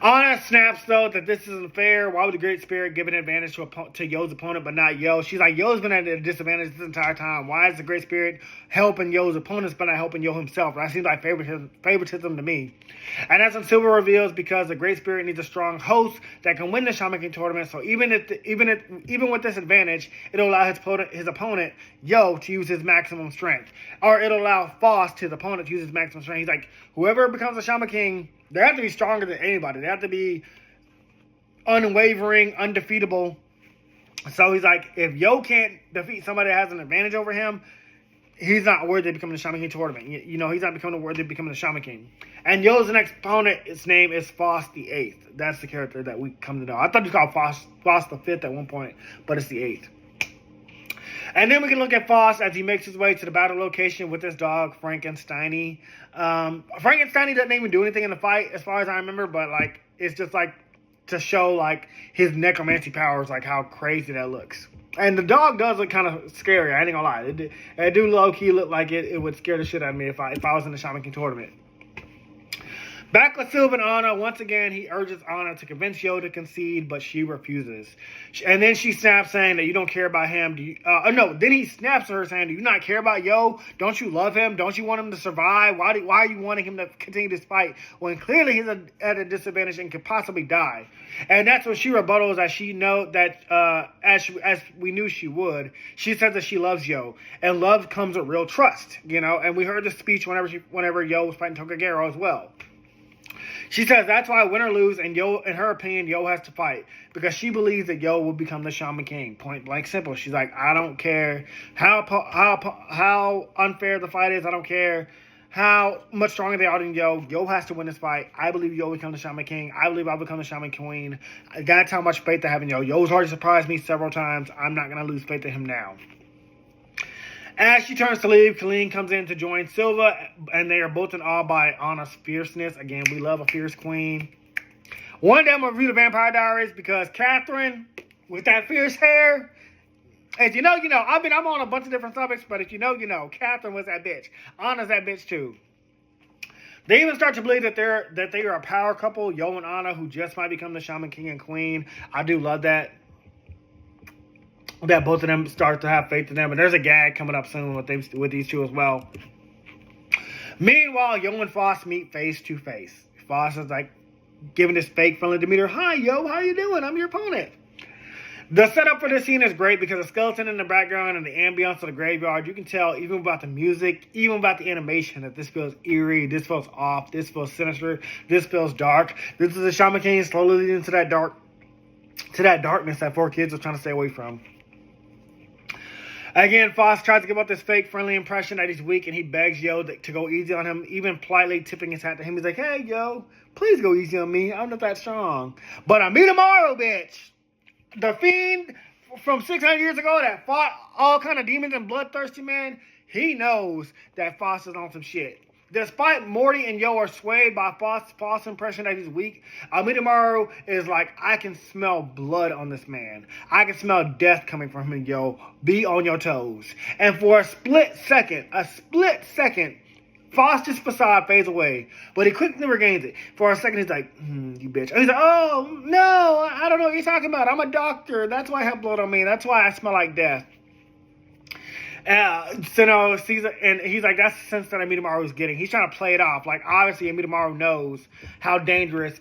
Anna snaps, though, that this isn't fair. Why would the Great Spirit give an advantage to Yo's opponent but not Yo? She's like, Yo's been at a disadvantage this entire time. Why is the Great Spirit helping Yo's opponents but not helping Yo himself? That seems like favoritism to me. And that's when Silver reveals, because the Great Spirit needs a strong host that can win the Shaman King tournament. So even with this advantage, it'll allow his opponent, Yo, to use his maximum strength. Or it'll allow Foss, his opponent, to use his maximum strength. He's like, whoever becomes a Shaman King, they have to be stronger than anybody. They have to be unwavering, undefeatable. So he's like, if Yo can't defeat somebody that has an advantage over him, he's not worthy of becoming the Shaman King tournament. He's not worthy of becoming the Shaman King. And Yo's next opponent, his name is Foss the 8th. That's the character that we come to know. I thought he was called Foss the 5th at one point, but it's the 8th. And then we can look at Foss as he makes his way to the battle location with his dog, Frankenstein. Frankenstein doesn't even do anything in the fight, as far as I remember, but it's just to show his necromancy powers, how crazy that looks. And the dog does look kind of scary. I ain't gonna lie. It do low key look like it would scare the shit out of me if I was in the Shaman King tournament. Back with Silva and Anna, once again, he urges Anna to convince Yo to concede, but she refuses. And then she snaps, saying that you don't care about him. Then he snaps at her, saying, do you not care about Yo? Don't you love him? Don't you want him to survive? Why are you wanting him to continue this fight when clearly he's at a disadvantage and could possibly die? And that's when she rebuttals, as we knew she would. She says that she loves Yo, and love comes with real trust, And we heard this speech whenever Yo was fighting Tokagero as well. She says that's why, win or lose, and Yo, in her opinion, Yo has to fight because she believes that Yo will become the Shaman King. Point blank simple. She's like, I don't care how unfair the fight is. I don't care how much stronger they are than Yo. Yo has to win this fight. I believe Yo will become the Shaman King. I believe I'll become the Shaman Queen. That's how much faith I have in Yo. Yo's already surprised me several times. I'm not going to lose faith in him now. As she turns to leave, Colleen comes in to join Silva, and they are both in awe by Anna's fierceness. Again, we love a fierce queen. One day I'm going to review the Vampire Diaries because Catherine, with that fierce hair, as you know, I'm on a bunch of different topics, but if you know, Catherine was that bitch. Anna's that bitch too. They even start to believe that they are a power couple, Yo and Anna, who just might become the Shaman King and Queen. I do love that both of them start to have faith in them. And there's a gag coming up soon with these two as well. Meanwhile, Yo and Foss meet face to face. Foss is giving this fake friendly demeanor. Hi, Yo, how you doing? I'm your opponent. The setup for this scene is great because the skeleton in the background and the ambience of the graveyard, you can tell even about the music, even about the animation, that this feels eerie, this feels off, this feels sinister, this feels dark. This is the Shaman King slowly leading into that dark to that darkness that 4 kids are trying to stay away from. Again, Foss tries to give up this fake friendly impression that he's weak, and he begs Yo to go easy on him, even politely tipping his hat to him. He's like, hey, Yo, please go easy on me. I'm not that strong. But I'm me tomorrow, bitch. The fiend from 600 years ago that fought all kind of demons and bloodthirsty man, he knows that Foss is on some shit. Despite Morty and Yo are swayed by Foss' impression that he's weak, Amidamaru is like, I can smell blood on this man. I can smell death coming from him, Yo. Be on your toes. And for a split second, Foster's facade fades away, but he quickly regains it. For a second, he's like, you bitch. And he's like, oh, no, I don't know what you're talking about. I'm a doctor. That's why I have blood on me. That's why I smell like death. Sino sees it, and he's like, that's the sense that Amidamaru is getting. He's trying to play it off. Like, obviously, Amidamaru knows how dangerous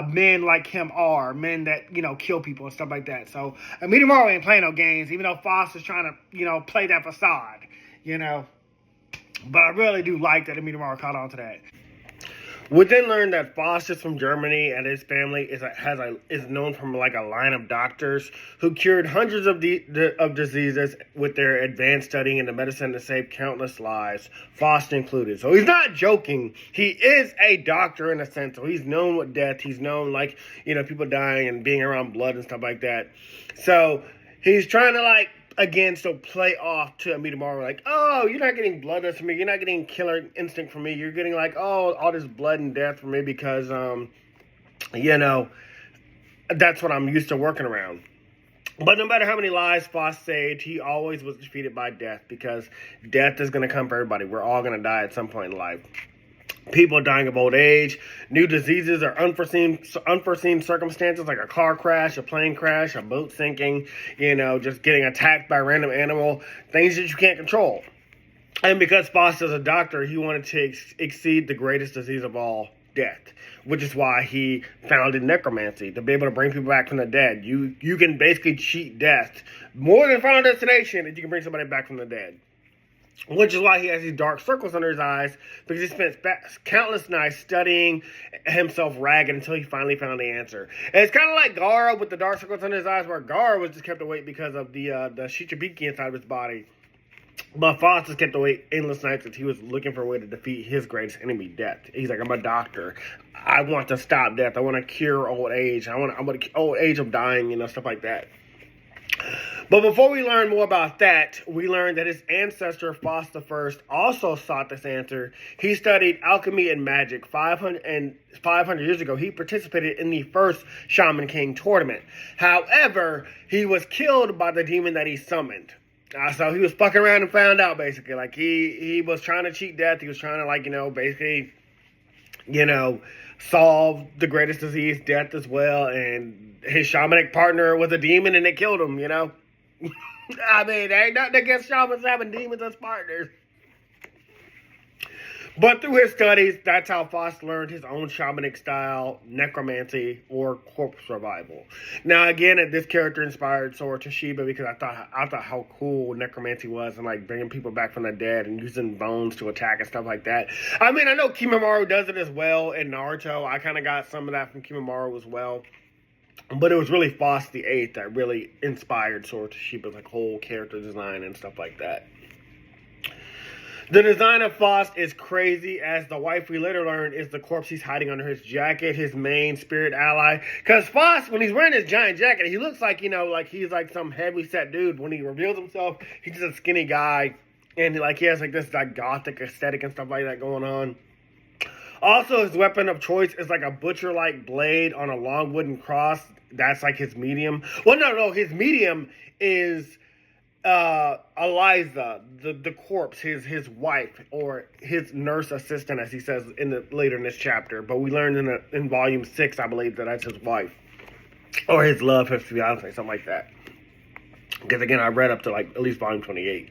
men like him are. Men that, kill people and stuff like that. So, Amidamaru ain't playing no games, even though Foss is trying to, play that facade, But I really do like that Amidamaru caught on to that. We then learned that Foss is from Germany, and his family is known from like a line of doctors who cured hundreds of diseases with their advanced studying in the medicine to save countless lives, Foss included. So he's not joking. He is a doctor in a sense. So he's known with death. He's known people dying and being around blood and stuff like that. So he's trying to again, so play off to Amidamaru, like, oh, you're not getting bloodlust from me, you're not getting killer instinct from me, you're getting all this blood and death from me because, that's what I'm used to working around. But no matter how many lies Foss saved, he always was defeated by death, because death is going to come for everybody. We're all going to die at some point in life. People dying of old age, new diseases, or unforeseen circumstances like a car crash, a plane crash, a boat sinking, just getting attacked by a random animal, things that you can't control. And because Foss is a doctor, he wanted to exceed the greatest disease of all, death, which is why he founded necromancy, to be able to bring people back from the dead. You can basically cheat death more than Final Destination if you can bring somebody back from the dead. Which is why he has these dark circles under his eyes, because he spent countless nights studying himself ragged until he finally found the answer. And it's kind of like Gara with the dark circles under his eyes, where Gara was just kept awake because of the Shichibiki inside of his body. But Foss just kept awake endless nights as he was looking for a way to defeat his greatest enemy, death. He's like, I'm a doctor. I want to stop death. I want to cure old age. I want old age of dying, stuff like that. But before we learn more about that, we learned that his ancestor, Foss I, also sought this answer. He studied alchemy and magic. 500 years ago, he participated in the first Shaman King tournament. However, he was killed by the demon that he summoned. So he was fucking around and found out, basically. He was trying to cheat death. He was trying to, basically, solve the greatest disease, death, as well. And his shamanic partner was a demon, and it killed him, I mean, there ain't nothing against shamans having demons as partners. But through his studies, that's how Foss learned his own shamanic style, necromancy, or corpse revival. Now, again, this character inspired Sora Toshiba because I thought how cool necromancy was, and bringing people back from the dead and using bones to attack and stuff like that. I mean, I know Kimimaro does it as well in Naruto. I kind of got some of that from Kimimaro as well. But it was really Foss the Eighth that really inspired Sora Toshiba's whole character design and stuff like that. The design of Foss is crazy, as the wife we later learned is the corpse he's hiding under his jacket, his main spirit ally. Because Foss, when he's wearing his giant jacket, he looks like he's some heavy-set dude. When he reveals himself, he's just a skinny guy. And he has this gothic aesthetic and stuff like that going on. Also, his weapon of choice is a butcher-like blade on a long wooden cross. That's his medium. Well, no, his medium is Eliza, the corpse, his wife, or his nurse assistant, as he says later in this chapter. But we learned in volume 6, I believe, that that's his wife, or his love, his fiance, something like that. Because again, I read up to at least volume 28.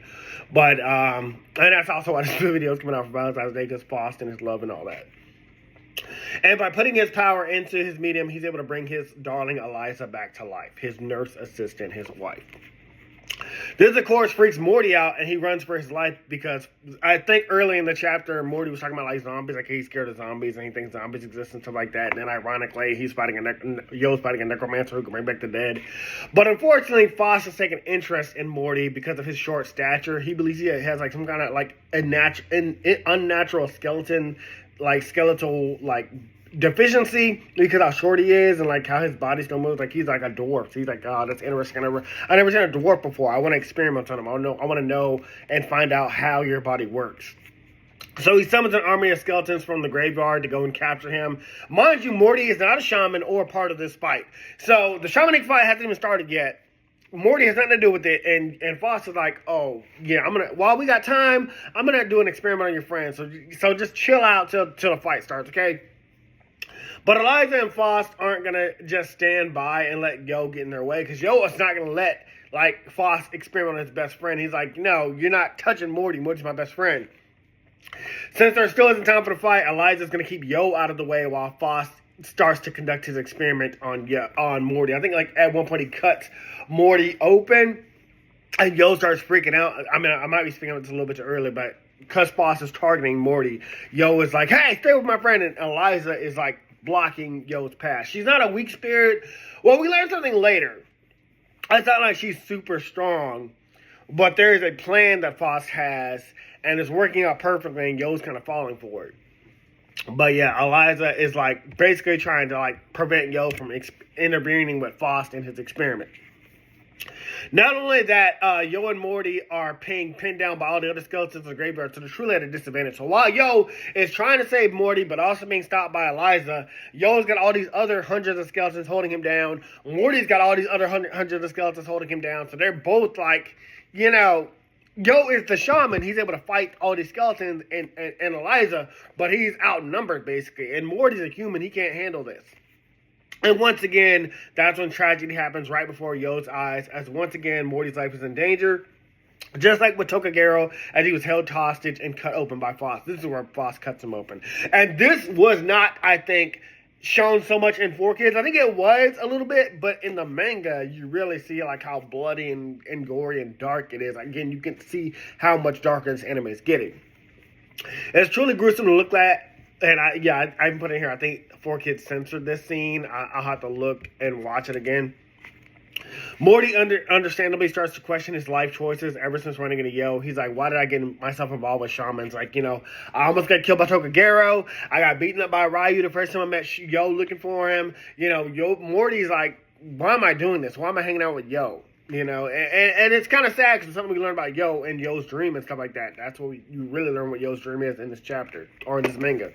But and that's also why this video is coming out for Valentine's Day, because Foss and his love and all that. And by putting his power into his medium, he's able to bring his darling Eliza back to life. His nurse assistant, his wife. This, of course, freaks Morty out, and he runs for his life because I think early in the chapter, Morty was talking about like zombies, like he's scared of zombies and he thinks zombies exist and stuff like that. And then, ironically, Yo's fighting a necromancer who can bring back the dead. But unfortunately, Foss has taken interest in Morty because of his short stature. He believes he has like some kind of like unnatural skeletal deficiency because how short he is and like how his body still moves. Like he's like a dwarf. So he's like, oh, that's interesting. I never seen a dwarf before. I want to experiment on him. I want to know and find out how your body works. So he summons an army of skeletons from the graveyard to go and capture him. Mind you, Morty is not a shaman or part of this fight. So the shamanic fight hasn't even started yet. Morty has nothing to do with it, and Foss is like, oh, yeah, while we got time, I'm gonna do an experiment on your friend. So just chill out till the fight starts, okay? But Eliza and Foss aren't going to just stand by and let Yo get in their way, because Yo is not going to let, like, Foss experiment on his best friend. He's like, no, you're not touching Morty. Morty's my best friend. Since there still isn't time for the fight, Eliza's going to keep Yo out of the way while Foss starts to conduct his experiment on Morty. I think, like, at one point he cuts Morty open, and Yo starts freaking out. I mean, I might be speaking of this a little bit too early, but because Foss is targeting Morty, Yo is like, hey, stay with my friend, and Eliza is like, blocking Yo's path. She's not a weak spirit. Well, we learned something later. It's not like she's super strong, but there is a plan that Foss has, and it's working out perfectly, and Yo's kind of falling for it. But yeah, Eliza is like basically trying to like prevent Yo from intervening with Foss in his experiment. Not only that, Yo and Morty are pinned down by all the other skeletons in the graveyard, so they're truly at a disadvantage. So while Yo is trying to save Morty, but also being stopped by Eliza, Yo's got all these other hundreds of skeletons holding him down. Morty's got all these other hundreds of skeletons holding him down. So they're both like, Yo is the shaman. He's able to fight all these skeletons and Eliza, but he's outnumbered basically. And Morty's a human. He can't handle this. And once again, that's when tragedy happens right before Yo's eyes, as once again, Morty's life is in danger. Just like with Tokagero, as he was held hostage and cut open by Foss. This is where Foss cuts him open. And this was not, I think, shown so much in 4Kids. I think it was a little bit, but in the manga, you really see like how bloody and gory and dark it is. Again, you can see how much darker this anime is getting. It's truly gruesome to look at. And I even put it here. I think 4Kids censored this scene. I'll have to look and watch it again. Morty understandably starts to question his life choices ever since running into Yo. He's like, why did I get myself involved with shamans? Like, I almost got killed by Tokagero. I got beaten up by Ryu the first time I met Yo looking for him. Morty's like, why am I doing this? Why am I hanging out with Yo? And it's kind of sad because it's something we learn about Yo and Yo's dream and stuff like that. That's what you really learn what Yo's dream is in this chapter, or in this manga.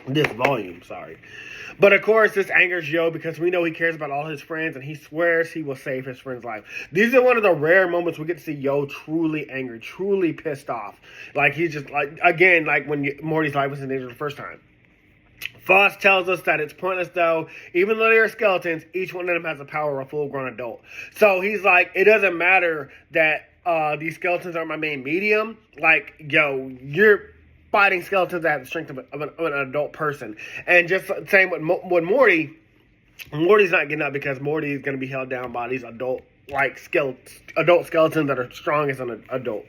This volume, sorry. But of course, this angers Yo because we know he cares about all his friends and he swears he will save his friend's life. These are one of the rare moments we get to see Yo truly angry, truly pissed off. Like, he's just like, again, like when Morty's life was in danger the first time. Foss tells us that it's pointless though. Even though they're skeletons, each one of them has the power of a full-grown adult. So he's like, it doesn't matter that these skeletons are my main medium. Like, Yo, you're fighting skeletons that have the strength of an adult person. And just same with Morty, Morty's not getting up because Morty is going to be held down by these adult skeletons that are strong as an adult.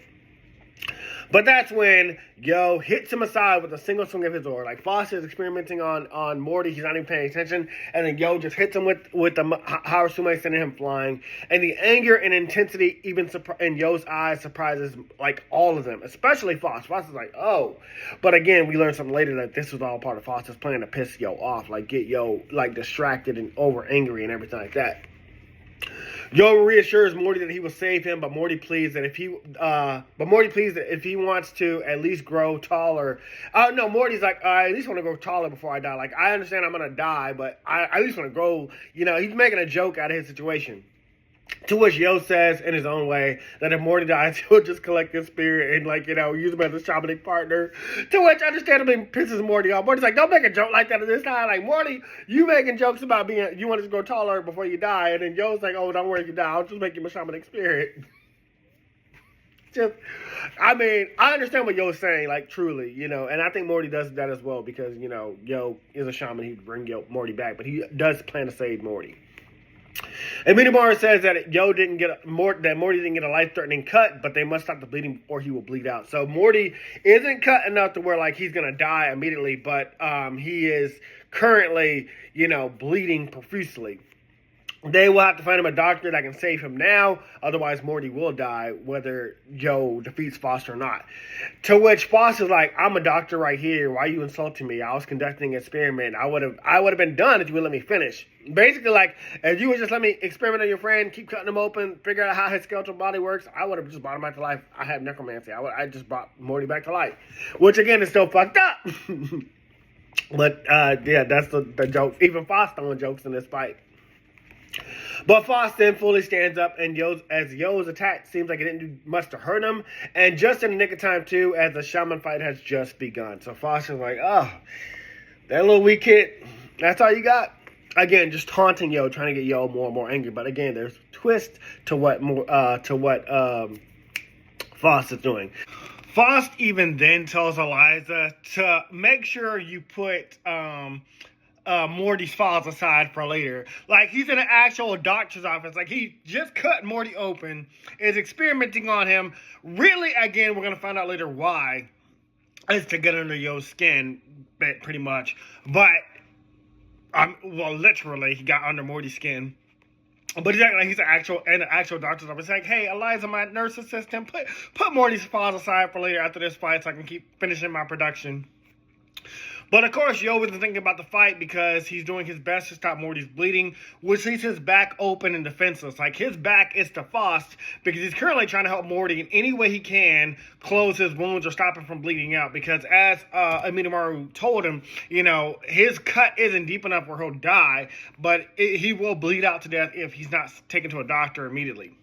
But that's when Yo hits him aside with a single swing of his sword. Like, Foss is experimenting on Morty. He's not even paying attention. And then Yo just hits him with the Harasume, sending him flying. And the anger and intensity even in Yo's eyes surprises, like, all of them. Especially Foss. Foss is like, oh. But again, we learned something later that this was all part of Foss's plan to piss Yo off. Like, get Yo, like, distracted and over angry and everything like that. Yo reassures Morty that he will save him, but Morty pleads that if he wants to at least grow taller. No, Morty's like, I at least want to grow taller before I die. Like, I understand I'm gonna die, but I at least want to grow. He's making a joke out of his situation. To which Yo says in his own way that if Morty dies, he'll just collect his spirit and, like, use him as a shamanic partner. To which understandably pisses Morty off. Morty's like, don't make a joke like that at this time. Like, Morty, you making jokes about you want to grow taller before you die. And then Yo's like, oh, don't worry if you die. I'll just make you a shamanic spirit. I understand what Yo's saying, like, truly, and I think Morty does that as well because, Yo is a shaman. He'd bring Morty back, but he does plan to save Morty. And Minomaru says that Morty didn't get a life-threatening cut, but they must stop the bleeding before he will bleed out. So Morty isn't cut enough to where like he's gonna die immediately, but he is currently, bleeding profusely. They will have to find him a doctor that can save him now, otherwise Morty will die, whether Joe defeats Foster or not. To which Foster's like, I'm a doctor right here, why are you insulting me? I was conducting an experiment. I would have been done if you would let me finish. Basically, like, if you would just let me experiment on your friend, keep cutting him open, figure out how his skeletal body works, I would have just brought him back to life. I have necromancy. I just brought Morty back to life. Which, again, is still fucked up. But, yeah, that's the joke. Even Foster throwing jokes in this fight. But Foss then fully stands up, and Yo's attack seems like it didn't do much to hurt him. And just in the nick of time, too, as the Shaman fight has just begun. So Foss is like, oh, that little weak kid, that's all you got? Again, just taunting Yo, trying to get Yo more and more angry. But again, there's a twist to what Foss is doing. Foss even then tells Eliza to make sure you put Morty's files aside for later. Like, he's in an actual doctor's office. Like, he just cut Morty open, is experimenting on him. Really, again, we're going to find out later why. It's to get under Yo's skin, pretty much. But, literally, he got under Morty's skin. But he's acting like he's in an actual doctor's office. It's like, hey, Eliza, my nurse assistant, put Morty's files aside for later after this fight so I can keep finishing my production. But of course, Yo isn't thinking about the fight because he's doing his best to stop Morty's bleeding, which leaves his back open and defenseless. Like, his back is to Foss because he's currently trying to help Morty in any way he can close his wounds or stop him from bleeding out. Because as Minomaru told him, his cut isn't deep enough where he'll die, but he will bleed out to death if he's not taken to a doctor immediately.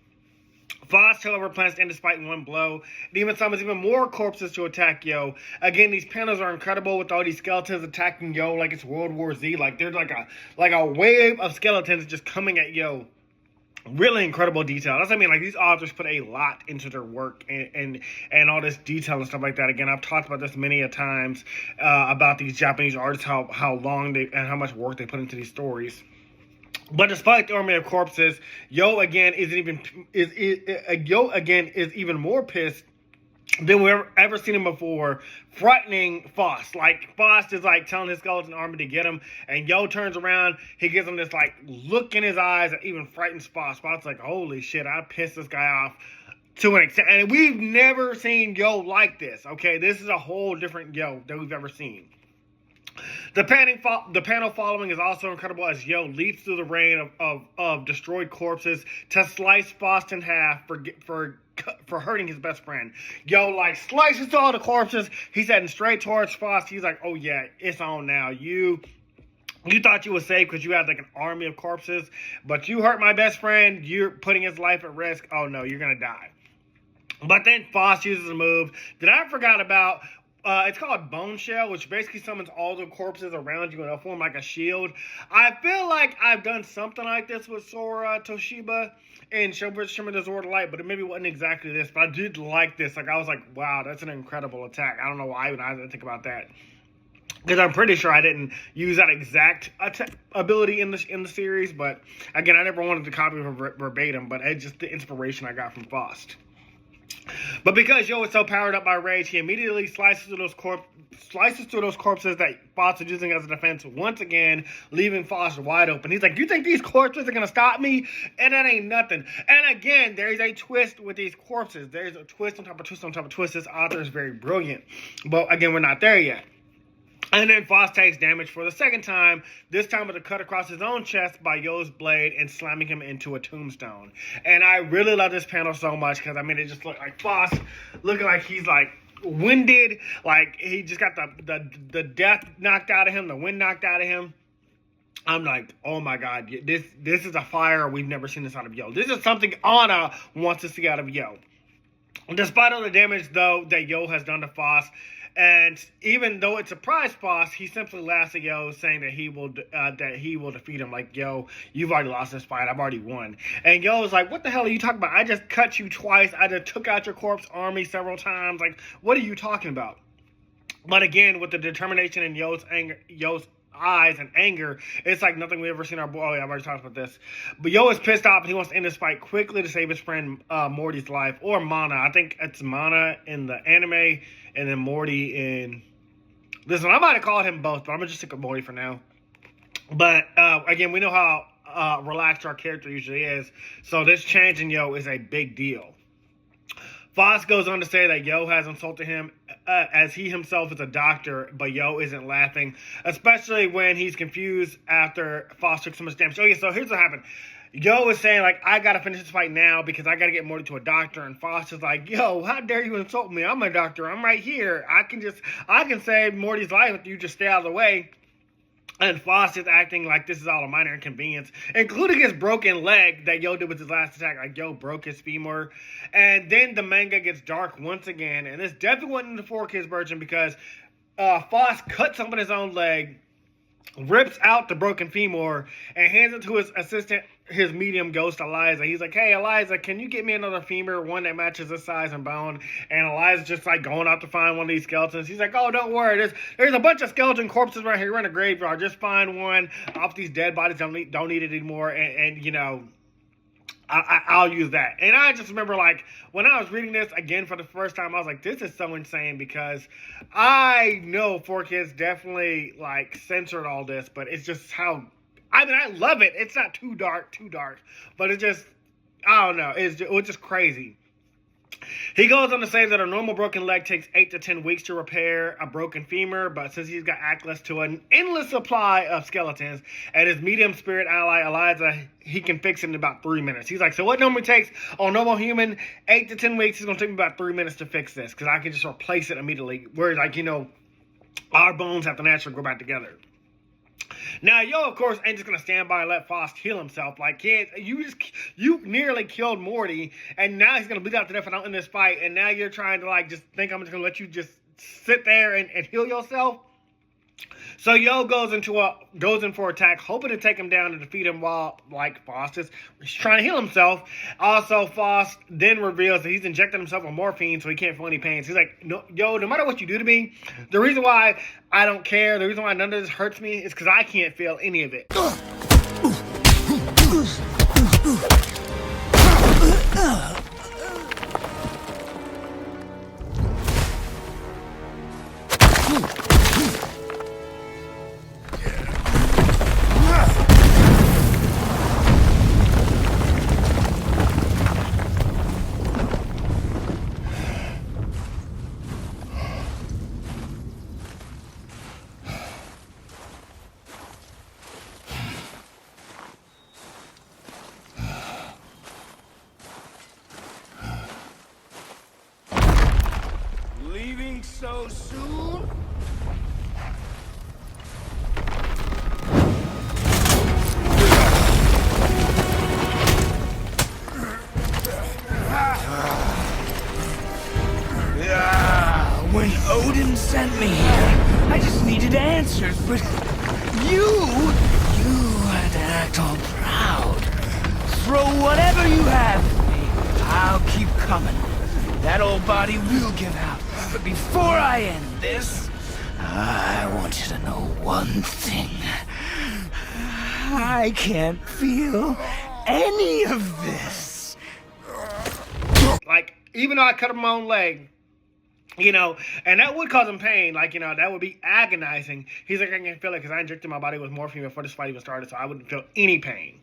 Foss, however, plans to end this fight in one blow. It even summons even more corpses to attack Yo. Again, these panels are incredible with all these skeletons attacking Yo like it's World War Z. Like, there's like a wave of skeletons just coming at Yo. Really incredible detail. That's what I mean. Like, these authors put a lot into their work and all this detail and stuff like that. Again, I've talked about this many a times about these Japanese artists, how long and how much work they put into these stories. But despite the army of corpses, Yo again is even more pissed than we've ever seen him before, frightening Foss. Like, Foss is like telling his skeleton army to get him, and Yo turns around, he gives him this like look in his eyes that even frightens Foss. Foss is like, holy shit, I pissed this guy off to an extent. And we've never seen Yo like this, okay? This is a whole different Yo that we've ever seen. The panel following is also incredible as Yo leaps through the rain of destroyed corpses to slice Foss in half for hurting his best friend. Yo, like, slices all the corpses. He's heading straight towards Foss. He's like, oh yeah, it's on now. You thought you were safe because you had like an army of corpses, but you hurt my best friend. You're putting his life at risk. Oh no, you're gonna die. But then Foss uses a move that I forgot about. It's called Bone Shell, which basically summons all the corpses around you and it'll form like a shield. I feel like I've done something like this with Sora Toshiba in Shaman the Sword of Light, but it maybe wasn't exactly this. But I did like this. Like, I was like, wow, that's an incredible attack. I don't know why I didn't think about that. Because I'm pretty sure I didn't use that exact ability in the series. But again, I never wanted to copy it verbatim, but it's just the inspiration I got from Faust. But because Yo is so powered up by rage, he immediately slices through those corpses that Foss is using as a defense once again, leaving Foss wide open. He's like, you think these corpses are going to stop me? And that ain't nothing. And again, there's a twist with these corpses. There's a twist on top of twist on top of twist. This author is very brilliant. But again, we're not there yet. And then Foss takes damage for the second time, this time with a cut across his own chest by Yo's blade and slamming him into a tombstone. And I really love this panel so much because, I mean, it just looked like Foss looking like he's, like, winded. Like, he just got the death knocked out of him, the wind knocked out of him. I'm like, oh my god, this is a fire. We've never seen this out of Yo. This is something Anna wants to see out of Yo. Despite all the damage, though, that Yo has done to Foss, and even though it surprised Foss, he simply laughs at Yo, saying that he will defeat him. Like, Yo, you've already lost this fight. I've already won. And Yo is like, what the hell are you talking about? I just cut you twice. I just took out your corpse army several times. Like, what are you talking about? But again, with the determination in Yo's eyes and anger. It's like nothing we've ever seen our boy. Oh, yeah, I've already talked about this. But Yo is pissed off and he wants to end this fight quickly to save his friend Morty's life. Or Mana. I think it's Mana in the anime and then Morty in this one. I might have called him both, but I'm going to just stick with Morty for now. But again, we know how relaxed our character usually is. So this change in Yo is a big deal. Foss goes on to say that Yo has insulted him as he himself is a doctor, but Yo isn't laughing, especially when he's confused after Foss took so much damage. Okay, so here's what happened. Yo is saying, like, I gotta finish this fight now because I gotta get Morty to a doctor, and Foss is like, yo, how dare you insult me? I'm a doctor. I'm right here. I can save Morty's life if you just stay out of the way. And Foss is acting like this is all a minor inconvenience, including his broken leg that Yo did with his last attack. Like, Yo broke his femur. And then the manga gets dark once again. And this definitely wasn't in the 4Kids version because Foss cuts open his own leg, rips out the broken femur, and hands it to his assistant, his medium ghost, Eliza. He's like, hey, Eliza, can you get me another femur, one that matches this size and bone? And Eliza's just like going out to find one of these skeletons. He's like, oh, don't worry. There's a bunch of skeleton corpses right here in a graveyard. Just find one off these dead bodies. Don't need it anymore. And you know, I'll use that. And I just remember, like, when I was reading this again for the first time, I was like, this is so insane because I know 4Kids definitely, like, censored all this, but it's just how, I mean, I love it. It's not too dark, but it's just, I don't know. It was just crazy. He goes on to say that a normal broken leg takes 8 to 10 weeks to repair a broken femur, but since he's got access to an endless supply of skeletons and his medium spirit ally Eliza, he can fix it in about 3 minutes. He's like, so what normally takes on a normal human 8 to 10 weeks is going to take me about 3 minutes to fix this because I can just replace it immediately. Whereas, like, you know, our bones have to naturally grow back together. Now, Yo, of course, ain't just gonna stand by and let Foss kill himself. Like, kid, you nearly killed Morty, and now he's gonna bleed out to death in this fight, and now you're trying to, like, just think I'm just gonna let you just sit there and heal yourself? So Yo goes in for attack, hoping to take him down and defeat him while, like, Foss is trying to heal himself. Also, Foss then reveals that he's injected himself with morphine so he can't feel any pain. So he's like, no, Yo, no matter what you do to me, the reason why I don't care, the reason why none of this hurts me is because I can't feel any of it. Leaving so soon? When Odin sent me here, I just needed answers, but you had to act all proud. Throw whatever you have at me. I'll keep coming. That old body will give out. But before I end this, I want you to know one thing. I can't feel any of this. Like, even though I cut my own leg, you know, and that would cause him pain, like, you know, that would be agonizing. He's like, I can't feel it because I injected my body with morphine before this fight even started, so I wouldn't feel any pain.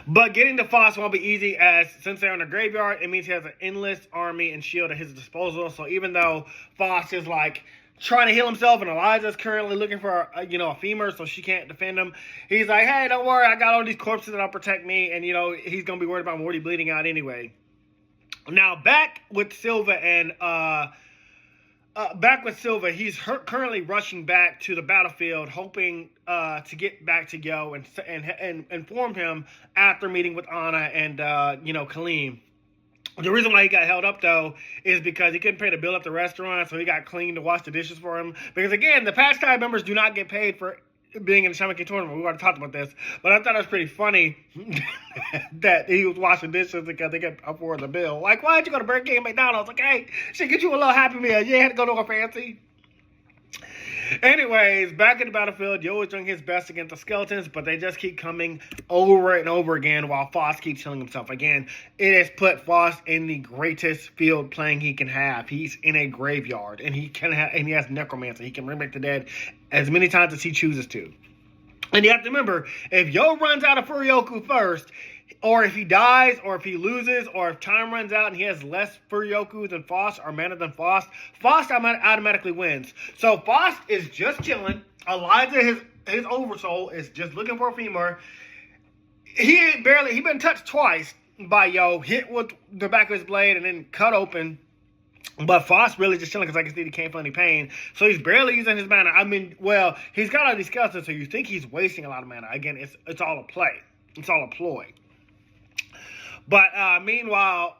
But getting to Foss won't be easy, as since they're in a graveyard, it means he has an endless army and shield at his disposal. So even though Foss is, like, trying to heal himself and Eliza's currently looking for a femur so she can't defend him, he's like, hey, don't worry, I got all these corpses that'll protect me, and, you know, he's gonna be worried about Morty bleeding out anyway. Now, back with Silva, he's currently rushing back to the battlefield, hoping to get back to Yo and inform him after meeting with Anna and Kaleem. The reason why he got held up, though, is because he couldn't pay the bill at the restaurant, so he got Clean to wash the dishes for him. Because, again, the pastime members do not get paid for being in the Shaman King tournament. We've already talked about this, but I thought it was pretty funny that he was washing dishes because they could afford the bill. Like, why did you go to Burger King and McDonald's? Like, hey, should get you a little Happy Meal. You ain't had to go to a fancy. Anyways, back in the battlefield, Yo is doing his best against the skeletons, but they just keep coming over and over again while Faust keeps healing himself. Again, it has put Faust in the greatest field playing he can have. He's in a graveyard, and he has necromancy. He can bring back the dead as many times as he chooses to. And you have to remember, if Yo runs out of Furyoku first, or if he dies, or if he loses, or if time runs out and he has less Furyoku than Faust, or mana than Faust automatically wins. So Faust is just chilling. Elijah, his oversoul, is just looking for a femur. He been touched twice by Yo, hit with the back of his blade and then cut open. But Faust really just chilling because I can see he can't feel any pain. So he's barely using his mana. I mean, well, he's got all these skeletons, so you think he's wasting a lot of mana. Again, it's all a play. It's all a ploy. But meanwhile,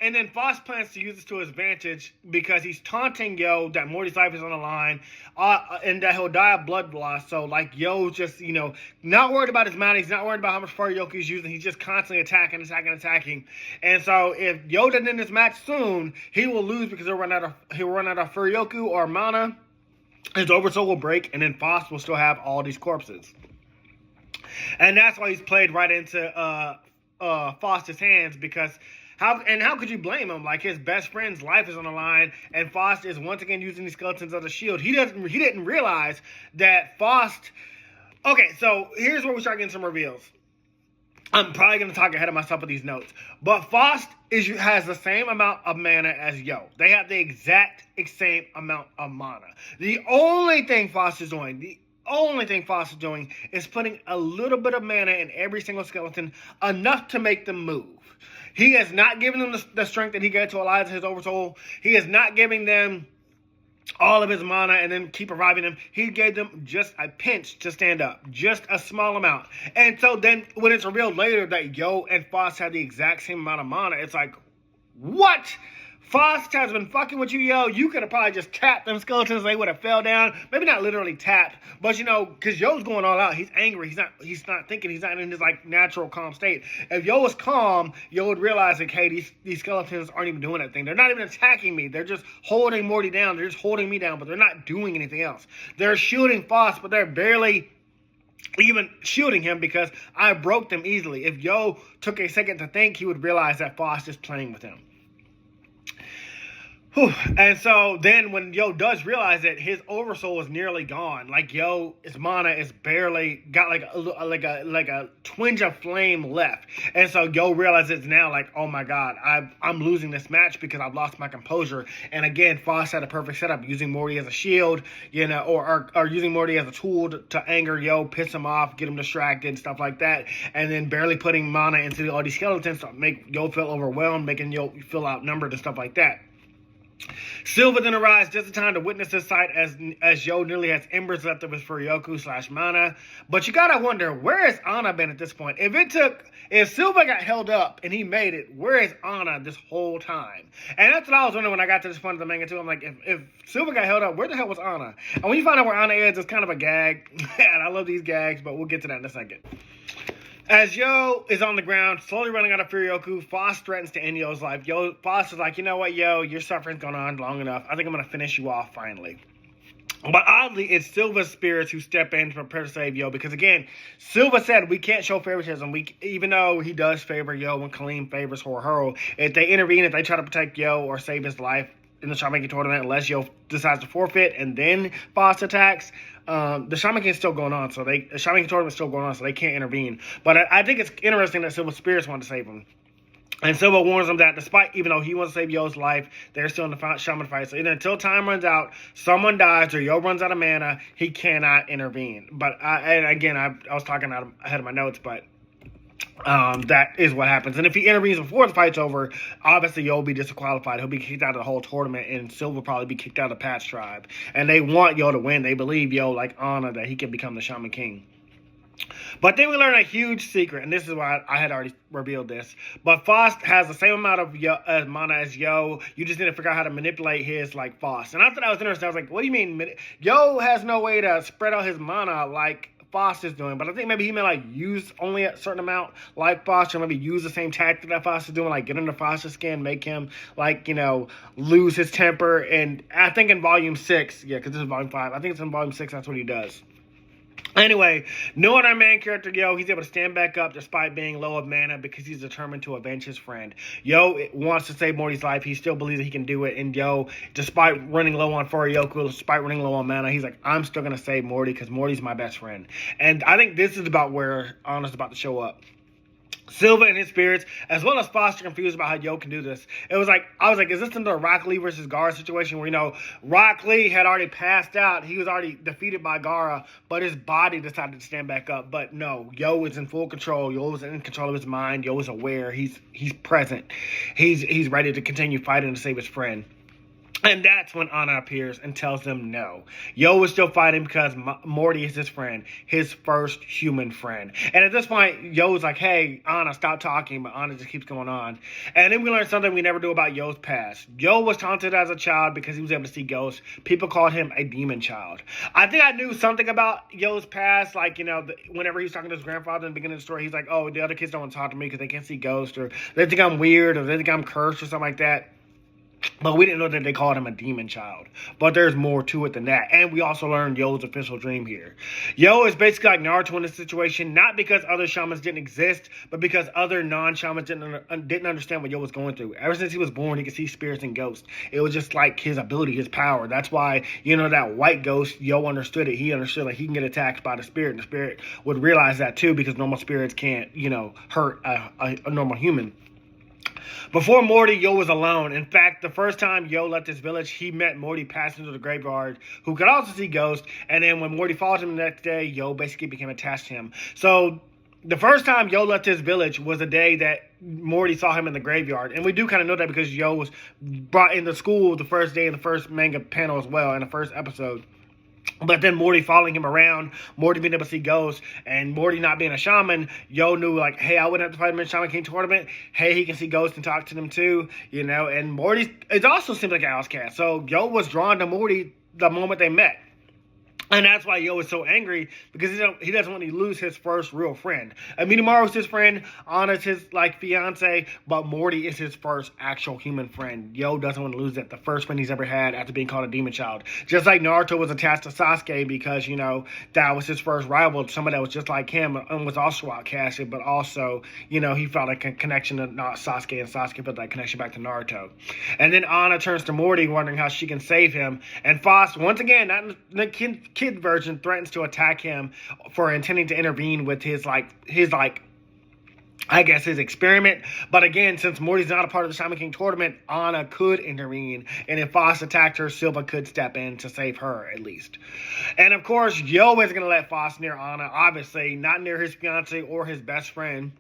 and then Faust plans to use this to his advantage because he's taunting Yo that Morty's life is on the line and that he'll die of blood loss. So, like, Yo's just, not worried about his mana. He's not worried about how much Furyoku he's using. He's just constantly attacking. And so, if Yo doesn't end this match soon, he will lose because he'll run out of Furyoku or mana. His Oversoul will break, and then Faust will still have all these corpses. And that's why he's played right into Faust's hands, because how could you blame him? Like, his best friend's life is on the line, and Faust is once again using these skeletons as a shield. He didn't realize that Faust. Okay, so here's where we start getting some reveals. I'm probably going to talk ahead of myself with these notes, but Faust has the same amount of mana as Yo. They have the exact same amount of mana. The only thing Faust is doing is putting a little bit of mana in every single skeleton, enough to make them move. He has not given them the strength that he gave to Elijah, his Oversoul. He is not giving them all of his mana and then keep reviving them. He gave them just a pinch to stand up, just a small amount. And so then when it's revealed later that Yo and Faust have the exact same amount of mana, it's like, what? Faust has been fucking with you, Yo. You could have probably just tapped them skeletons. They would have fell down. Maybe not literally tapped, but because Yo's going all out. He's angry. He's not thinking. He's not in his natural calm state. If Yo was calm, Yo would realize hey, these skeletons aren't even doing anything. They're not even attacking me. They're just holding Morty down. They're just holding me down, but they're not doing anything else. They're shooting Faust, but they're barely even shooting him because I broke them easily. If Yo took a second to think, he would realize that Faust is playing with him. And so then when Yo does realize it, his Oversoul is nearly gone. Like, his mana is barely got like a twinge of flame left. And so Yo realizes now, like, oh my god, I'm losing this match because I've lost my composure. And again, Faust had a perfect setup, using Morty as a shield, or using Morty as a tool to anger Yo, piss him off, get him distracted, stuff like that. And then barely putting mana into all these skeletons to make Yo feel overwhelmed, making Yo feel outnumbered and stuff like that. Silva then arrives just in time to witness this sight as Yo nearly has embers left of his Furyoku / mana. But you gotta wonder, where has Anna been at this point? If Silva got held up and he made it, where is Anna this whole time? And that's what I was wondering when I got to this point of the manga too. I'm like, if Silva got held up, where the hell was Anna? And when you find out where Anna is, it's kind of a gag. And I love these gags, but we'll get to that in a second. As Yo is on the ground, slowly running out of Furyoku, Faust threatens to end Yo's life. Faust is like, you know what, Yo, your suffering's gone on long enough. I think I'm going to finish you off finally. But oddly, it's Silva's spirits who step in to prepare to save Yo. Because again, Silva said we can't show favoritism. Even though he does favor Yo when Kaleem favors Horo, if they intervene, if they try to protect Yo or save his life in the Shaman King tournament, unless Yo decides to forfeit and then Faust attacks, the Shaman King is still going on, the Shaman King tournament is still going on, so they can't intervene. But I think it's interesting that Silva's spirits want to save him. And Silva warns them that even though he wants to save Yo's life, they're still in the Shaman fight. So until time runs out, someone dies, or Yo runs out of mana, he cannot intervene. But I was talking ahead of my notes, but that is what happens. And if he intervenes before the fight's over, obviously Yo will be disqualified. He'll be kicked out of the whole tournament, and Silva will probably be kicked out of the Patch Tribe. And they want Yo to win. They believe Yo, like Anna, that he can become the Shaman King. But then we learn a huge secret, and this is why I had already revealed this. But Faust has the same amount of mana as Yo. You just need to figure out how to manipulate his like Faust. And I thought that was interesting. I was like, what do you mean? Yo has no way to spread out his mana like Foss is doing, but I think maybe he may like use only a certain amount like Foss, or maybe use the same tactic that Foss is doing, like get under Foss's skin, make him like, you know, lose his temper. And I think in volume 6, yeah, because this is volume 5, I think it's in volume 6, that's what he does. Anyway, knowing our main character, Yo, he's able to stand back up despite being low of mana because he's determined to avenge his friend. Yo wants to save Morty's life. He still believes that he can do it. And Yo, despite running low on aryoku, despite running low on mana, he's like, I'm still going to save Morty because Morty's my best friend. And I think this is about where Anna's about to show up. Silva and his spirits, as well as Foster, confused about how Yo can do this. I was like, is this the Rock Lee versus Gara situation where, you know, Rock Lee had already passed out. He was already defeated by Gara, but his body decided to stand back up. But no, Yo is in full control. Yo is in control of his mind. Yo is aware. He's present. He's ready to continue fighting to save his friend. And that's when Anna appears and tells them no. Yo is still fighting because Morty is his friend, his first human friend. And at this point, Yo's like, hey, Anna, stop talking. But Anna just keeps going on. And then we learn something we never knew about Yo's past. Yo was taunted as a child because he was able to see ghosts. People called him a demon child. I think I knew something about Yo's past. Like, you know, whenever he was talking to his grandfather in the beginning of the story, he's like, oh, the other kids don't want to talk to me because they can't see ghosts, or they think I'm weird, or they think I'm cursed, or something like that. But we didn't know that they called him a demon child. But there's more to it than that. And we also learned Yo's official dream here. Yo is basically like Naruto in this situation, not because other shamans didn't exist, but because other non-shamans didn't understand what Yo was going through. Ever since he was born, he could see spirits and ghosts. It was just like his ability, his power. That's why, you know, that white ghost, Yo understood it. He understood like he can get attacked by the spirit, and the spirit would realize that too, because normal spirits can't, you know, hurt a normal human. Before Morty, Yo was alone. In fact, the first time Yo left his village, he met Morty passing through the graveyard, who could also see ghosts. And then when Morty followed him the next day, Yo basically became attached to him. So the first time Yo left his village was the day that Morty saw him in the graveyard. And we do kind of know that because Yo was brought into school the first day in the first manga panel as well, in the first episode. But then Morty following him around, Morty being able to see ghosts, and Morty not being a shaman, Yo knew like, hey, I wouldn't have to fight him in Shaman King tournament. Hey, he can see ghosts and talk to them too, you know. And Morty, it also seems like an outcast. So Yo was drawn to Morty the moment they met. And that's why Yo is so angry, because he doesn't want to lose his first real friend. Aminimaru's his friend, Anna's his like fiance, but Morty is his first actual human friend. Yo doesn't want to lose that, the first friend he's ever had after being called a demon child. Just like Naruto was attached to Sasuke because, you know, that was his first rival, someone that was just like him and was also outcasted, but also, you know, he felt a connection to Sasuke, and Sasuke felt that connection back to Naruto. And then Anna turns to Morty, wondering how she can save him. And Foss, once again, not the kid version, threatens to attack him for intending to intervene with his experiment. But again, since Morty's not a part of the Shaman King tournament, Anna could intervene, and if Foss attacked her, Silva could step in to save her, at least. And of course, Yo isn't going to let Foss near Anna, obviously, not near his fiance or his best friend.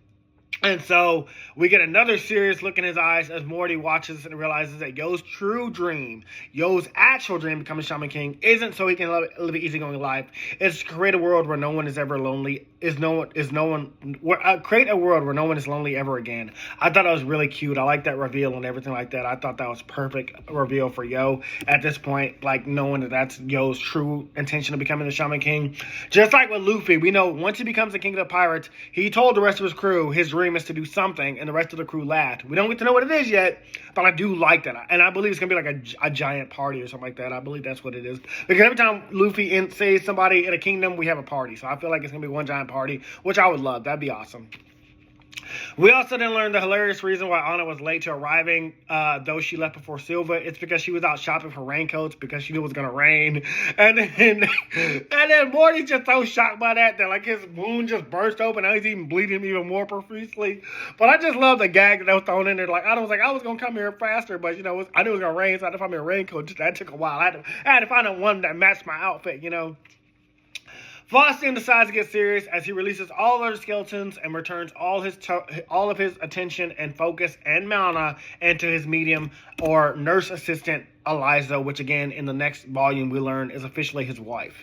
And so we get another serious look in his eyes as Morty watches and realizes that Yo's true dream, Yo's actual dream, becoming Shaman King, isn't so he can live an easygoing life. It's to create a world where no one is ever lonely. Create a world where no one is lonely ever again. I thought that was really cute. I like that reveal and everything like that. I thought that was perfect reveal for Yo at this point, like knowing that that's Yo's true intention of becoming the Shaman King. Just like with Luffy, we know once he becomes the king of the pirates, he told the rest of his crew his dream is to do something, and the rest of the crew laughed. We don't get to know what it is yet, but I do like that, and I believe it's gonna be like a giant party or something like that. I believe that's what it is, because every time Luffy saves somebody in a kingdom, we have a party. So I feel like it's gonna be one giant party, which I would love. That'd be awesome. We also then learned the hilarious reason why Anna was late to arriving, though she left before Silva. It's because she was out shopping for raincoats because she knew it was gonna rain. And then Morty's just so shocked by that like his wound just burst open. Now he's even bleeding even more profusely. But I just love the gag that was thrown in there. Like I was gonna come here faster, but you know I knew it was gonna rain, so I had to find me a raincoat. That took a while. I had to find one that matched my outfit, you know. Foss then decides to get serious as he releases all other skeletons and returns all of his attention and focus and mana into his medium or nurse assistant Eliza, which again in the next volume we learn is officially his wife.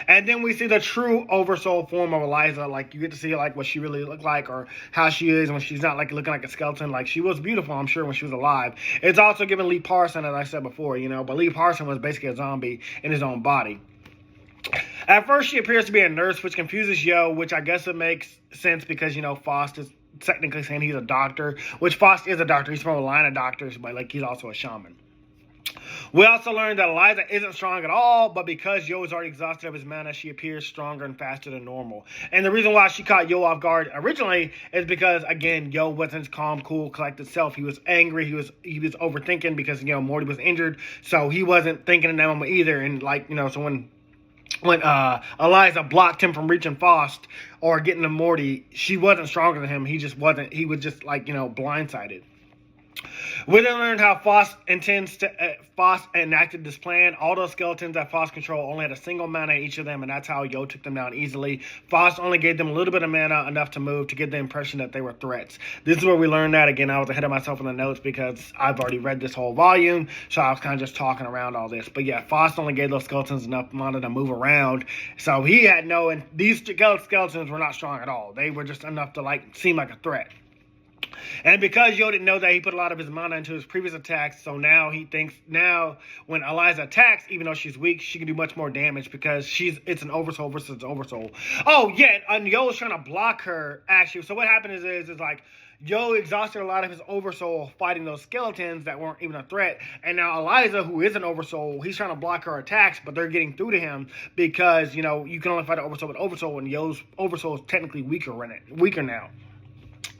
And then we see the true oversoul form of Eliza. Like you get to see like what she really looked like, or how she is when she's not like looking like a skeleton. Like she was beautiful, I'm sure, when she was alive. It's also given Lee Parson, as I said before, you know, but Lee Parson was basically a zombie in his own body. At first, she appears to be a nurse, which confuses Yo, which I guess it makes sense because, Faust is technically saying he's a doctor, which Faust is a doctor. He's from a line of doctors, but, he's also a shaman. We also learned that Eliza isn't strong at all, but because Yo is already exhausted of his mana, she appears stronger and faster than normal. And the reason why she caught Yo off guard originally is because, again, Yo wasn't his calm, cool, collected self. He was angry. He was overthinking because, Morty was injured, so he wasn't thinking in that moment either. And, so when Eliza blocked him from reaching Faust or getting to Morty, she wasn't stronger than him. He just wasn't. He was just blindsided. We then learned how Faust enacted this plan. All those skeletons that Faust controlled only had a single mana each of them, and that's how Yo took them down easily. Faust only gave them a little bit of mana, enough to move, to give the impression that they were threats. This is where we learned that. Again, I was ahead of myself in the notes because I've already read this whole volume, so I was kind of just talking around all this. But yeah, Faust only gave those skeletons enough mana to move around, so he had no, and these skeletons were not strong at all. They were just enough to seem like a threat. And because Yo didn't know that, he put a lot of his mana into his previous attacks, so now he thinks when Eliza attacks, even though she's weak, she can do much more damage because it's an oversoul versus oversoul. Oh yeah, and Yo was trying to block her actually. So what happened is Yo exhausted a lot of his oversoul fighting those skeletons that weren't even a threat, and now Eliza, who is an oversoul, he's trying to block her attacks, but they're getting through to him because you can only fight an oversoul with oversoul, and Yo's oversoul is technically weaker now.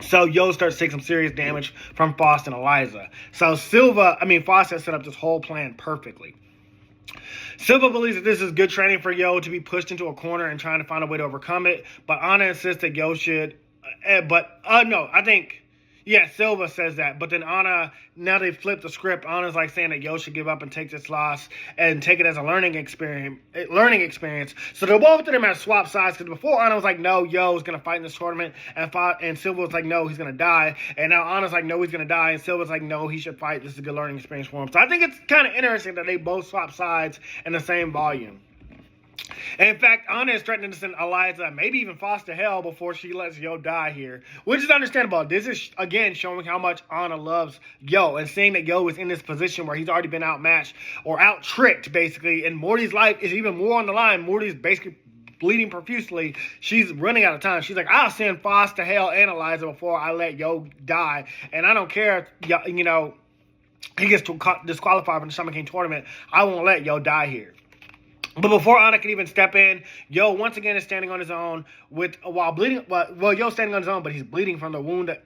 So Yo starts to take some serious damage from Faust and Eliza. So Faust has set up this whole plan perfectly. Silva believes that this is good training for Yo to be pushed into a corner and trying to find a way to overcome it. But Anna insists that Yo should... Silva says that. But then Anna, now they flipped the script. Anna's saying that Yo should give up and take this loss and take it as a learning experience. So they're both of them at swap sides because before Anna was like, no, Yo's going to fight in this tournament. And Silva was like, no, he's going to die. And now Anna's like, no, he's going to die. And Silva's like, no, he should fight. This is a good learning experience for him. So I think it's kind of interesting that they both swap sides in the same volume. And in fact, Anna is threatening to send Eliza, maybe even Faust to hell before she lets Yo die here, which is understandable. This is, again, showing how much Anna loves Yo and seeing that Yo is in this position where he's already been outmatched or out-tricked, basically, and Morty's life is even more on the line. Morty's basically bleeding profusely. She's running out of time. She's like, I'll send Faust to hell and Eliza before I let Yo die, and I don't care if, he gets disqualified from the Shaman King tournament. I won't let Yo die here. But before Anna can even step in, Yo once again is standing on his own while bleeding. Well, Yo's standing on his own, but he's bleeding from the wound that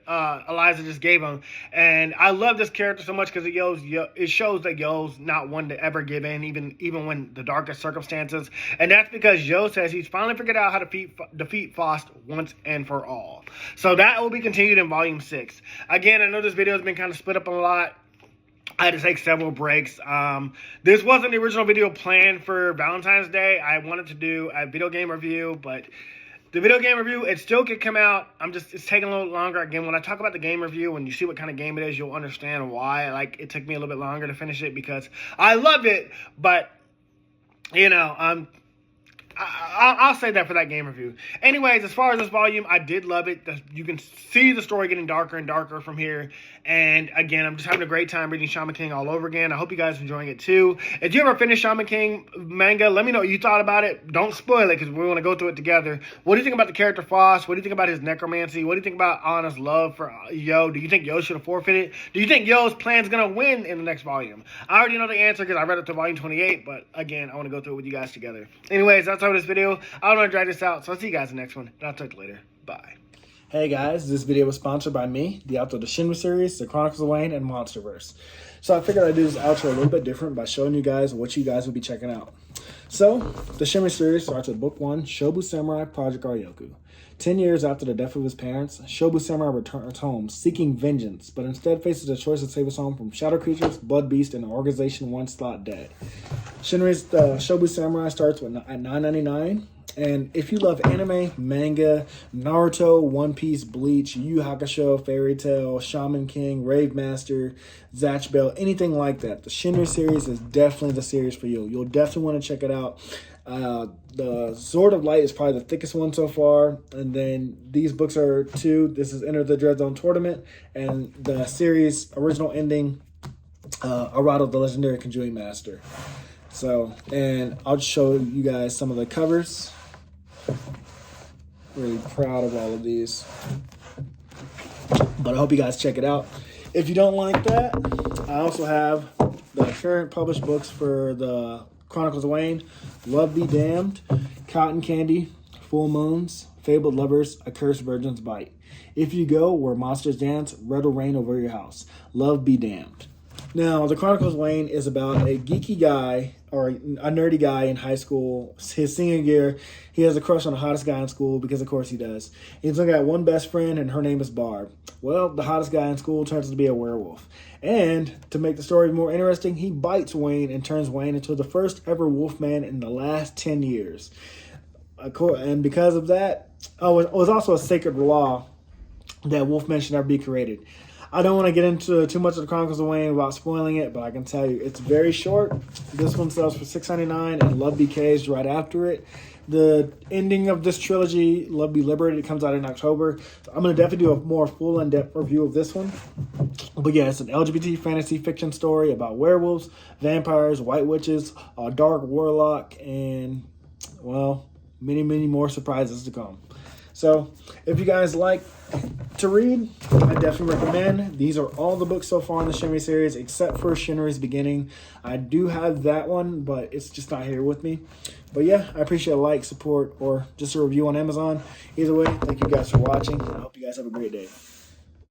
Eliza just gave him. And I love this character so much because it shows that Yo's not one to ever give in, even when the darkest circumstances. And that's because Yo says he's finally figured out how to defeat Faust once and for all. So that will be continued in Volume 6. Again, I know this video has been kind of split up a lot. I had to take several breaks. This wasn't the original video planned for Valentine's Day. I wanted to do a video game review, but the video game review, it still could come out. It's taking a little longer. Again, when I talk about the game review, when you see what kind of game it is, you'll understand why. It took me a little bit longer to finish it because I loved it, but, I'll say that for that game review. Anyways, as far as this volume, I did love it. You can see the story getting darker and darker from here. And again, I'm just having a great time reading Shaman King all over again. I hope you guys are enjoying it too. If you ever finished Shaman King manga, let me know what you thought about it. Don't spoil it because we want to go through it together. What do you think about the character Faust? What do you think about his necromancy? What do you think about Anna's love for Yo? Do you think Yo should have forfeited? Do you think Yo's plan's going to win in the next volume? I already know the answer because I read it to volume 28, but again, I want to go through it with you guys together. Anyways, that's all for this video. I don't want to drag this out, so I'll see you guys in the next one. And I'll talk to you later. Bye. Hey guys, this video was sponsored by me, the author of the Shinry series, the Chronicles of Wayne, and Monsterverse. So I figured I'd do this outro a little bit different by showing you guys what you guys will be checking out. So, the Shinry series starts with Book 1, Shobu Samurai Project Aryoku. 10 years after the death of his parents, Shobu Samurai returns home, seeking vengeance, but instead faces the choice to save his home from shadow creatures, blood beasts, and an organization once thought dead. Shinry's Shobu Samurai starts at $9.99. And if you love anime, manga, Naruto, One Piece, Bleach, Yu Yu Hakusho, Fairy Tail, Shaman King, Rave Master, Zatch Bell, anything like that, the Shinry series is definitely the series for you. You'll definitely want to check it out. The Sword of Light is probably the thickest one so far. And then these books are 2. This is Enter the Dread Zone Tournament. And the series original ending, Arado, the Legendary Conjuring Master. So, and I'll just show you guys some of the covers. Really proud of all of these. But I hope you guys check it out. If you don't like that, I also have the current published books for the Chronicles of Wayne, Love Be Damned, Cotton Candy, Full Moons, Fabled Lovers, A Cursed Virgin's Bite. If You Go Where Monsters Dance, Red will Rain Over Your House. Love Be Damned. Now, the Chronicles of Wayne is about a geeky guy, or a nerdy guy in high school. His senior year, he has a crush on the hottest guy in school, because of course he does. He's only got one best friend, and her name is Barb. Well, the hottest guy in school turns out to be a werewolf. And to make the story more interesting, he bites Wayne and turns Wayne into the first ever wolfman in the last 10 years. And because of that, it was also a sacred law that wolfmen should never be created. I don't want to get into too much of the Chronicles of Wayne without spoiling it, but I can tell you it's very short. This one sells for $6.99, and Love Be Caged right after it. The ending of this trilogy, Love Be Liberated, comes out in October. So I'm going to definitely do a more full in-depth review of this one. But yeah, it's an LGBT fantasy fiction story about werewolves, vampires, white witches, a dark warlock, and, well, many, many more surprises to come. So if you guys like to read, I definitely recommend. These are all the books so far in the Shinry series, except for Shinry's Beginning. I do have that one, but it's just not here with me. But yeah, I appreciate a like, support, or just a review on Amazon. Either way, thank you guys for watching. I hope you guys have a great day.